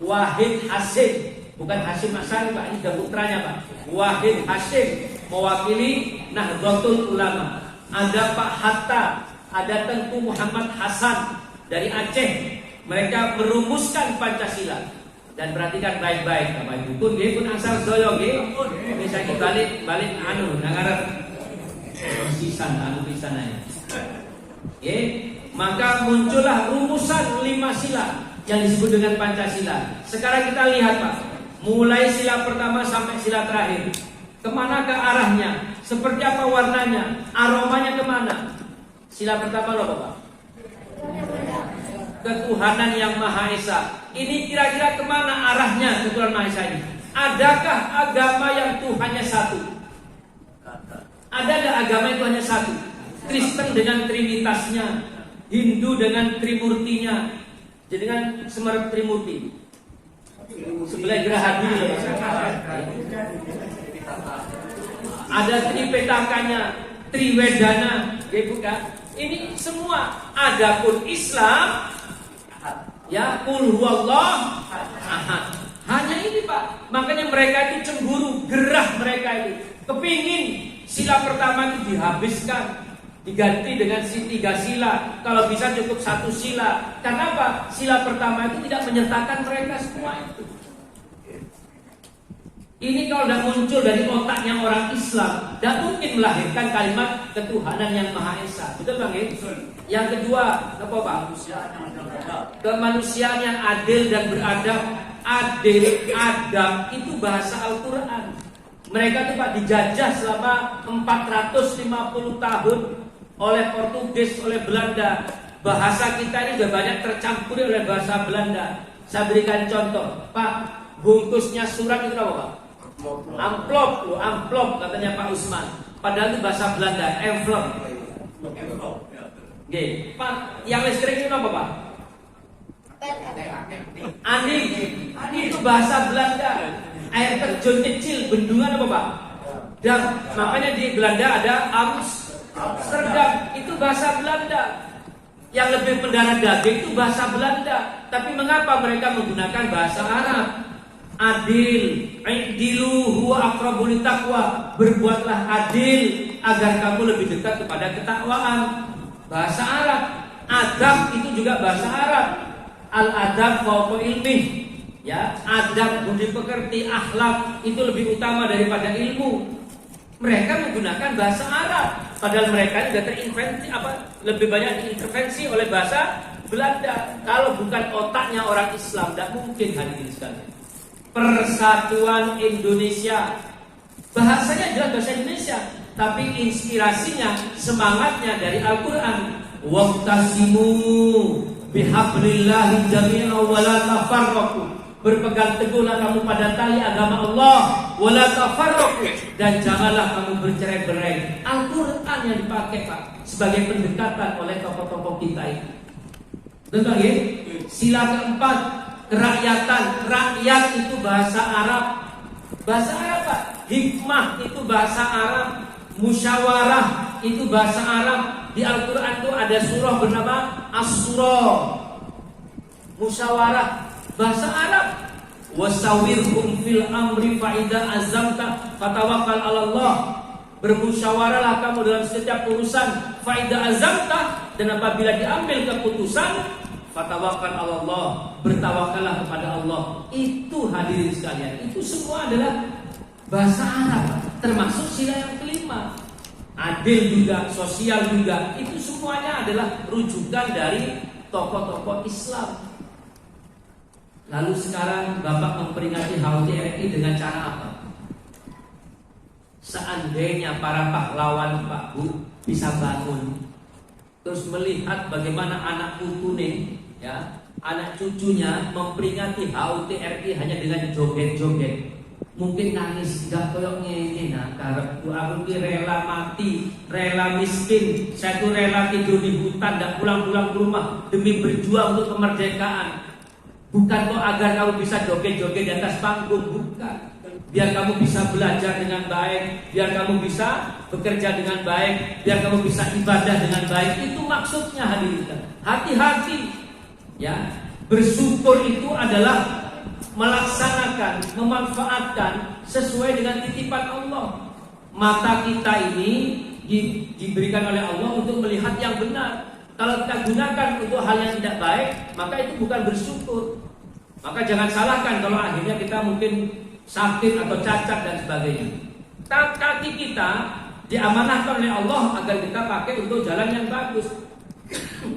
Wahid Hasim, bukan Hasim Asari Pak, ini udah putranya Pak. Wahid Hasim mewakili Nahdlatul Ulama. Ada Pak Hatta, ada Tengku Muhammad Hasan dari Aceh. Mereka merumuskan Pancasila. Dan perhatikan baik-baik Bapak Ibu. Pun nggih pun asal doyo nggih. Bisa balik nangarep pisan pisan aja. Nggih, maka muncullah rumusan 5 sila yang disebut dengan Pancasila. Sekarang kita lihat Pak, mulai sila pertama sampai sila terakhir. Kemana ke arahnya? Seperti apa warnanya? Aromanya kemana? Sila pertama loh Bapak. Ketuhanan yang Maha Esa. Ini kira-kira kemana arahnya ketuhanan Maha Esa ini? Adakah agama yang Tuhannya satu? Ada nggak agama yang Tuhannya satu? Kristen dengan trinitasnya, Hindu dengan trimurtinya, dengan semerep trimurti. Sebelah Gerahadi. Ada Tripitakannya, Triwedana, ya bukan? Ini semua. Adapun Islam, ya qul huwallah ahad. Hanya ini Pak. Makanya mereka itu cemburu, gerah mereka itu kepingin sila pertama itu dihabiskan, diganti dengan 3 sila. Kalau bisa cukup 1 sila. Karena apa? Sila pertama itu tidak menyertakan mereka semua itu. Ini kalau tidak muncul dari otaknya orang Islam, tidak mungkin melahirkan kalimat ketuhanan yang Maha Esa. Betul Bang? Yang kedua, apa Pak? Kemanusiaan yang adil dan beradab. Adil, adab itu bahasa Al-Quran. Mereka itu Pak dijajah selama 450 tahun oleh Portugis, oleh Belanda. Bahasa kita ini sudah banyak tercampur oleh bahasa Belanda. Saya berikan contoh, Pak, bungkusnya surat itu apa Pak? Amplop, amplop katanya Pak Usman. Padahal itu bahasa Belanda, envelope. Oke, Pak, yang listrik itu apa Pak? Aning, itu bahasa Belanda. Air terjun kecil, bendungan apa Pak? Dan makanya di Belanda ada Amsterdam, itu bahasa Belanda. Yang lebih mendarah daging itu bahasa Belanda. Tapi mengapa mereka menggunakan bahasa Arab? Adil, idilu huwa aqrabu littaqwa. Berbuatlah adil agar kamu lebih dekat kepada ketakwaan. Bahasa Arab. Adab itu juga bahasa Arab. Al-adab fawqa ilmi. Ya, adab, budi pekerti, akhlak itu lebih utama daripada ilmu. Mereka menggunakan bahasa Arab, padahal mereka sudah terintervensi lebih banyak diintervensi oleh bahasa Belanda. Kalau bukan otaknya orang Islam, tidak mungkin hadirin sekalian. Persatuan Indonesia, bahasanya jelas bahasa Indonesia, tapi inspirasinya, semangatnya dari Al-Quran. Waqtasimu bihablillahi jami'an wa la tafarraqu. Berpegang teguhlah kamu pada tali agama Allah, wala tafarraqu, dan janganlah kamu bercerai-berai. Al-Quran yang dipakai Pak sebagai pendekatan oleh tokoh-tokoh kita ini. Betul ya? Sila keempat, kerakyatan. Rakyat itu bahasa Arab. Bahasa Arab Pak. Hikmah itu bahasa Arab. Musyawarah itu bahasa Arab. Di Al-Quran itu ada surah bernama As-Surah. Musyawarah bahasa Arab. Wasawirhum fil amri fa'idha azamta fatawakkal 'ala Allah. Bermusyawarahlah kamu dalam setiap urusan fa'idha azamta, dan apabila diambil keputusan fatawakkal 'ala Allah, bertawakallah kepada Allah. Itu hadirin sekalian, itu semua adalah bahasa Arab, termasuk sila yang kelima. Adil juga, sosial juga, itu semuanya adalah rujukan dari tokoh-tokoh Islam. Lalu sekarang Bapak memperingati HUT RI dengan cara apa? Seandainya para pahlawan Pak Bu bisa bangun, terus melihat bagaimana anak putune, ya, anak cucunya memperingati HUT RI hanya dengan joget-joget. mungkin nangis gak koyok ngene nah karepku aku ki rela mati, rela miskin, saya tuh rela tidur di hutan, gak pulang-pulang ke rumah demi berjuang untuk kemerdekaan. Bukan kok agar kamu bisa joget-joget di atas panggung, bukan. Biar kamu bisa belajar dengan baik, biar kamu bisa bekerja dengan baik, biar kamu bisa ibadah dengan baik. Itu maksudnya hadirin. Hati-hati ya. Bersyukur itu adalah melaksanakan, memanfaatkan sesuai dengan titipan Allah. Mata kita ini diberikan oleh Allah untuk melihat yang benar. Kalau kita gunakan untuk hal yang tidak baik, maka itu bukan bersyukur. Maka jangan salahkan kalau akhirnya kita mungkin sakit atau cacat dan sebagainya. Kaki kita diamanahkan oleh Allah agar kita pakai untuk jalan yang bagus.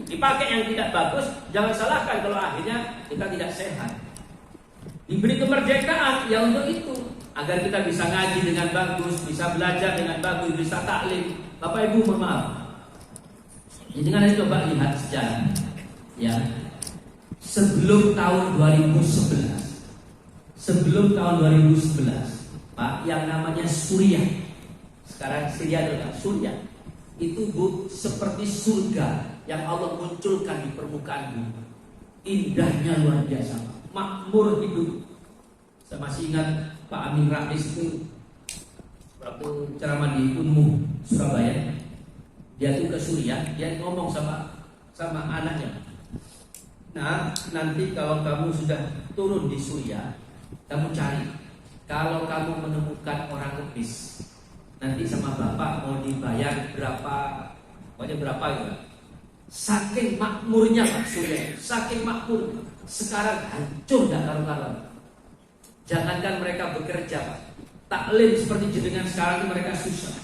Dipakai yang tidak bagus, jangan salahkan kalau akhirnya kita tidak sehat. Diberi kemerdekaan ya untuk itu, agar kita bisa ngaji dengan bagus, bisa belajar dengan bagus, bisa taklim. Bapak Ibu mohon maaf. Jadi kan coba lihat sejarah ya. Sebelum tahun 2011, Pak, yang namanya Suriah, sekarang Syria adalah Suriah, itu seperti surga yang Allah munculkan di permukaan bumi. Indahnya luar biasa, makmur hidup. Saya masih ingat Pak Amin Rais itu waktu ceramah di Unmu Surabaya, dia tuh ke Suriah, dia ngomong sama anaknya, nah nanti kalau kamu sudah turun di Suriah, kamu cari, kalau kamu menemukan orang ngebis, nanti sama bapak mau dibayar berapa, pokoknya berapa gitu. Saking makmurnya Pak Surya, saking makmur. Sekarang hancur dan karu-karuan. Jangankan mereka bekerja Pak, taklim seperti jenengan sekarang itu mereka susah.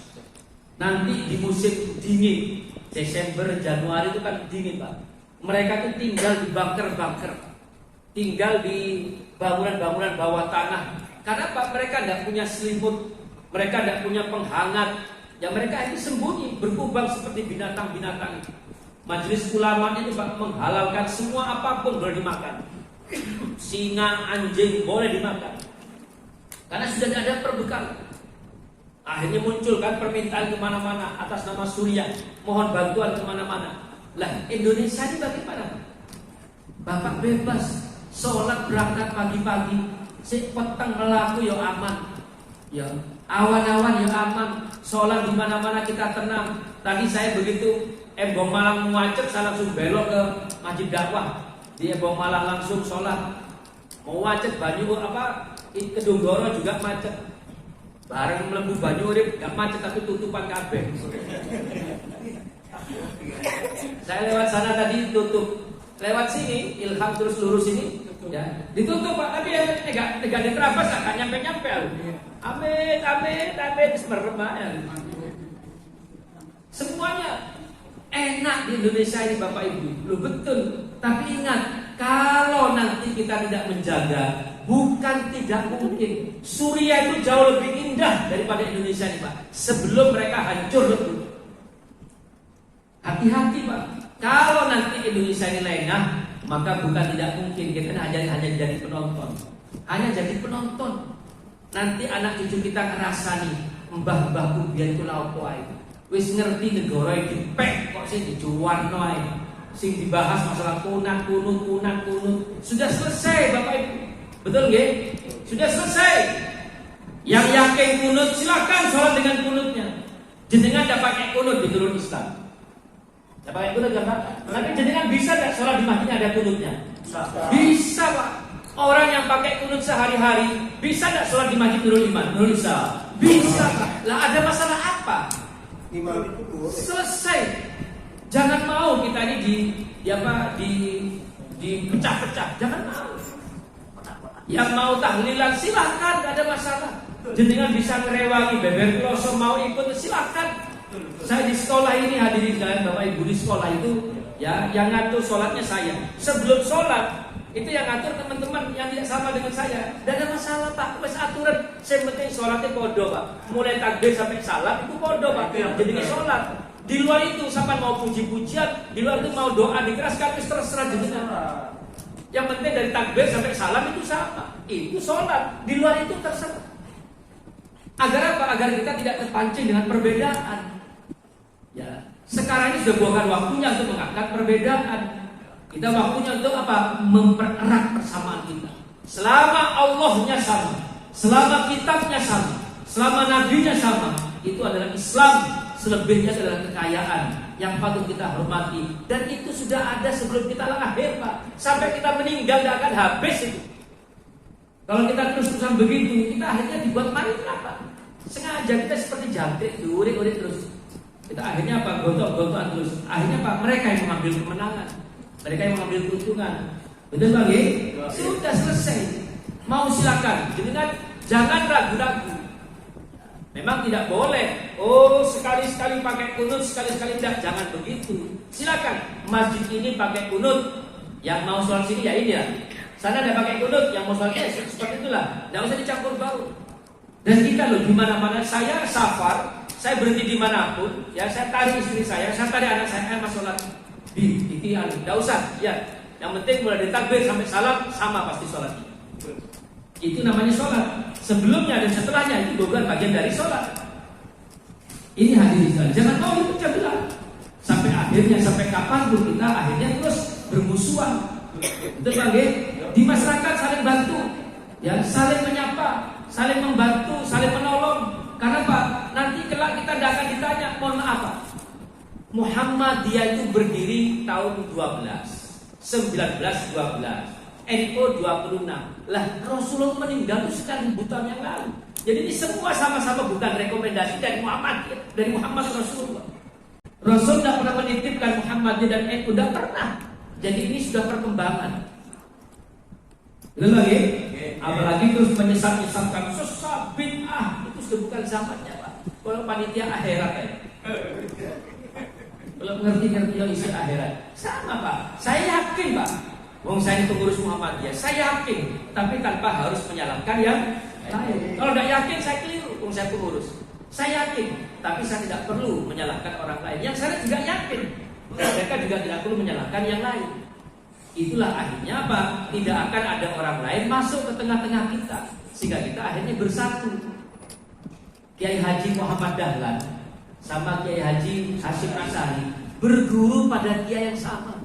Nanti di musim dingin, Desember, Januari itu kan dingin Pak. Mereka tuh tinggal di bunker-bunker, tinggal di bangunan-bangunan bawah tanah. Karena Pak mereka tidak punya selimut, mereka tidak punya penghangat. Ya mereka ini sembunyi, berkubang seperti binatang-binatang. Majelis ulama itu Pak menghalalkan semua apapun boleh dimakan. Singa, anjing boleh dimakan. Karena sudah tidak ada perbekalan. Akhirnya muncul kan permintaan kemana-mana atas nama Suriah, mohon bantuan kemana-mana. Lah Indonesia ini bagaimana? Bapak bebas, sholat berangkat pagi-pagi, si petang melaku ya aman, ya awan-awan ya aman, sholat di mana-mana kita tenang. Tadi saya begitu Embong Malang macet, saya langsung belok ke Masjid Dakwah. Di Embong Malang langsung sholat. Mau macet Banyu Kedunggoro juga macet. Bareng mlebu Banyu Urip gak macet tapi tutupan kabeh. Saya lewat sana tadi tutup. Lewat sini Ilham terus lurus ini ya, ditutup Pak, tapi yang tidak diterabas gak nyampe-nyampe. Amit meremah ya. Semuanya enak di Indonesia ini Bapak Ibu, loh betul. Tapi ingat, kalau nanti kita tidak menjaga, bukan tidak mungkin. Suriah itu jauh lebih indah daripada Indonesia ini Pak. Sebelum mereka hancur lebur. Hati-hati Pak. Kalau nanti Indonesia ini lengah, maka bukan tidak mungkin kita hanya jadi penonton. Hanya jadi penonton. Nanti anak cucu kita ngerasani mbah-mbahku biyen ku lha opo ae. Wis ngerti negara iki dipek kok sing dijuwarno ae. Sing dibahas masalah kunut. Sudah selesai Bapak Ibu. Betul nggih? Sudah selesai. Yang yakin kunut silakan sholat dengan kunutnya. Jenengan tidak pakai kunut di turun Islam. Tidak pakai kunut kan Pak? Tapi jenengan bisa tidak sholat di masjidnya ada kunutnya? Bisa Pak. Orang yang pakai kunut sehari-hari bisa tidak sholat di masjid Nurul Iman? Bisa Pak. Lah ada masalah apa? Selesai. Jangan mau kita ini dipecah-pecah. Jangan mau. Yang mau tahlilan silakan, tidak ada masalah. Jenengan bisa ngerewangi beber kloso mau ikut silakan. Saya di sekolah ini hadirin dan Bapak Ibu di sekolah itu ya yang ngatur sholatnya saya. Sebelum sholat itu yang ngatur teman-teman yang tidak sama dengan saya. Tidak ada masalah Pak. Wes aturan. Saya penting sholatnya podo Pak. Mulai takbir sampai salam itu podo Pak. Jadi sholat. Di luar itu sampai mau puji-pujian, di luar itu mau doa dikeraskan terserah jenengan. Yang penting dari takbir sampai salam itu sama. Itu sholat. Di luar itu terserah. Agar apa? Agar kita tidak terpancing dengan perbedaan. Ya, sekarang ini sudah bukan waktunya untuk mengangkat perbedaan. Kita waktunya untuk apa? Mempererat persamaan kita. Selama Allahnya sama, selama kitabnya sama, selama nabinya sama, itu adalah Islam. Selebihnya adalah kekayaan yang patut kita hormati. Dan itu sudah ada sebelum kita lahir, Pak. Sampai kita meninggal tidak akan habis itu. Kalau kita terus-terusan begitu, kita akhirnya dibuat mati apa? Sengaja kita seperti jangkrik, diurik-urik terus. Kita akhirnya apa? Gontok-gontokan terus. Akhirnya apa? Mereka yang mengambil kemenangan, mereka yang mengambil keuntungan. Betul Bang? Sudah selesai. Mau silakan. Dengan jangan ragu-ragu. Memang tidak boleh. Oh, sekali-sekali pakai kunut, sekali-sekali tidak. Jangan begitu. Silakan. Masjid ini pakai kunut. Yang mau sholat sini ya ini ya. Sana tidak pakai kunut. Yang mau sholat ya seperti itulah. Tidak usah dicampur baur. Dan kita loh di mana-mana. Saya safar. Saya berhenti dimanapun. Ya, saya tarik istri saya tarik anak saya mas sholat di tiang. Tidak usah. Ya. Yang penting mulai dari takbir sampai salam sama pasti sholatnya. Itu namanya sholat. Sebelumnya dan setelahnya itu bukan bagian dari sholat. Ini hadirin sekalian. Jangan mau dipecah belah. Sampai akhirnya, sampai kapanpun kita akhirnya terus bermusuhan. Betul Bang? Di masyarakat saling bantu, ya, saling menyapa, saling membantu, saling menolong. Karena apa? Nanti kelak kita tidak akan ditanya, mohon maaf Pak, Muhammadiyah itu berdiri tahun 1912, NU 26. Lah Rasulullah meninggal itu sekian ribu tahun yang lalu. Jadi ini semua sama-sama bukan rekomendasi dari Muhammad, dari Muhammad Rasulullah. Rasul tidak pernah menitipkan Muhammadiyah dan NU, tidak pernah. Jadi ini sudah perkembangan. Betul lagi? Apalagi terus menyesat-nyesatkan sesat bid'ah, itu sudah bukan zamannya Pak. Kalau panitia akhirat ya. Belum ngerti-ngerti yang isi akhirat. Sama Pak. Saya yakin Pak. Wong saya pengurus Muhammadiyah. Saya yakin. Tapi tanpa harus menyalahkan yang lain. Kalau tidak yakin saya keliru. Wong saya pengurus. Saya yakin. Tapi saya tidak perlu menyalahkan orang lain. Yang saya juga yakin. Mereka juga tidak perlu menyalahkan yang lain. Itulah akhirnya apa? Tidak akan ada orang lain masuk ke tengah-tengah kita. Sehingga kita akhirnya bersatu. Kiai Haji Muhammad Dahlan sama Kiai Haji Hasyim Asy'ari berguru pada kiai yang sama.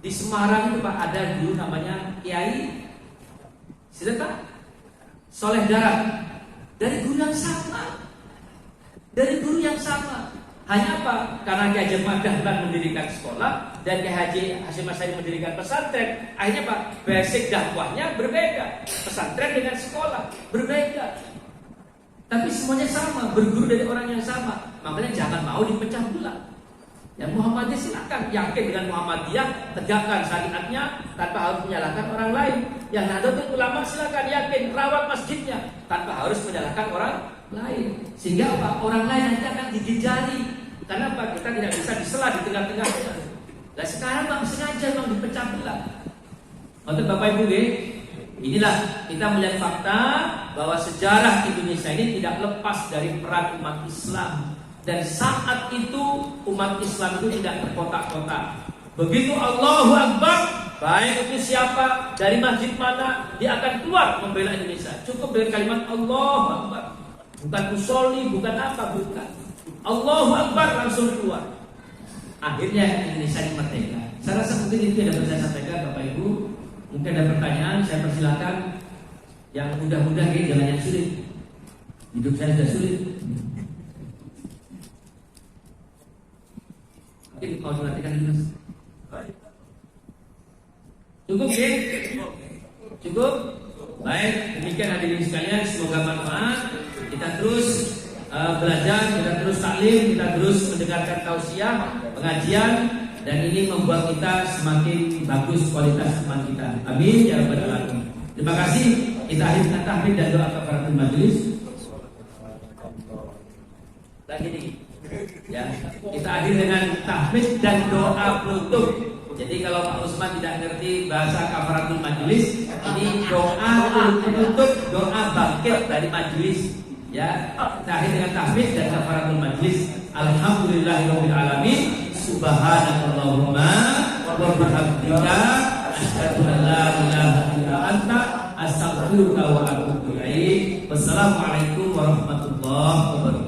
Di Semarang itu Pak ada dulu namanya Kiai Siapa? Soleh Darat. Dari guru yang sama. Dari guru yang sama. Hanya apa? Karena Kiai Haji Muhammad Dahlan mendirikan sekolah dan Kiai Haji Hasyim Asy'ari mendirikan pesantren. Akhirnya Pak, basic dakwahnya berbeda. Pesantren dengan sekolah berbeda. Tapi semuanya sama, berguru dari orang yang sama. Makanya jangan mau dipecah belah. Yang Muhammadiyah silakan yakin dengan Muhammadiyah, tegakkan syariatnya tanpa harus menyalahkan orang lain. Yang Nahdlatul Ulama silakan yakin rawat masjidnya tanpa harus menyalahkan orang lain. Sehingga apa? Orang lain nanti akan digigit jari. Karena apa? Kita tidak bisa disela di tengah-tengah. Nah sekarang Bang sengaja Bang dipecah belah. Untuk Bapak Ibu inilah kita melihat fakta bahwa sejarah Indonesia ini tidak lepas dari peran umat Islam. Dan saat itu umat Islam itu tidak terkotak-kotak. Begitu Allahu Akbar, baik itu siapa, dari masjid mana, dia akan keluar membela Indonesia. Cukup dengan kalimat Allahu Akbar. Bukan usolli, bukan apa, bukan. Allahu Akbar langsung keluar. Akhirnya Indonesia ini merdeka. Saya rasa mungkin itu yang dapat saya sampaikan Bapak Ibu. Mungkin ada pertanyaan, saya persilakan. Yang mudah-mudah jangan yang sulit. Hidup saya sudah sulit. Mungkin mau diperhatikan dulu Mas. Cukup Cukup? Baik, demikian hadirin sekalian, semoga manfaat. Kita terus belajar, kita terus taklim, kita terus mendengarkan tausiah, pengajian, dan ini membuat kita semakin bagus kualitas iman kita. Amin ya rabbal alamin. Terima kasih. Kita akhiri dengan tahmid dan doa kafaratul majelis. Lagi nih. Ya, kita akhiri dengan tahmid dan doa penutup. Jadi kalau Pak Usman tidak ngerti bahasa kafaratul majelis, ini doa penutup, doa bangkit dari majelis. Ya, kita akhiri dengan tahmid dan kafaratul majelis. Alhamdulillahirabbil alamin. Subhanakallahumma wa bihamdika asyhadu an la ilaha illa anta astaghfiruka wa atubu ilaik. baik. Wassalamualaikum warahmatullahi wabarakatuh.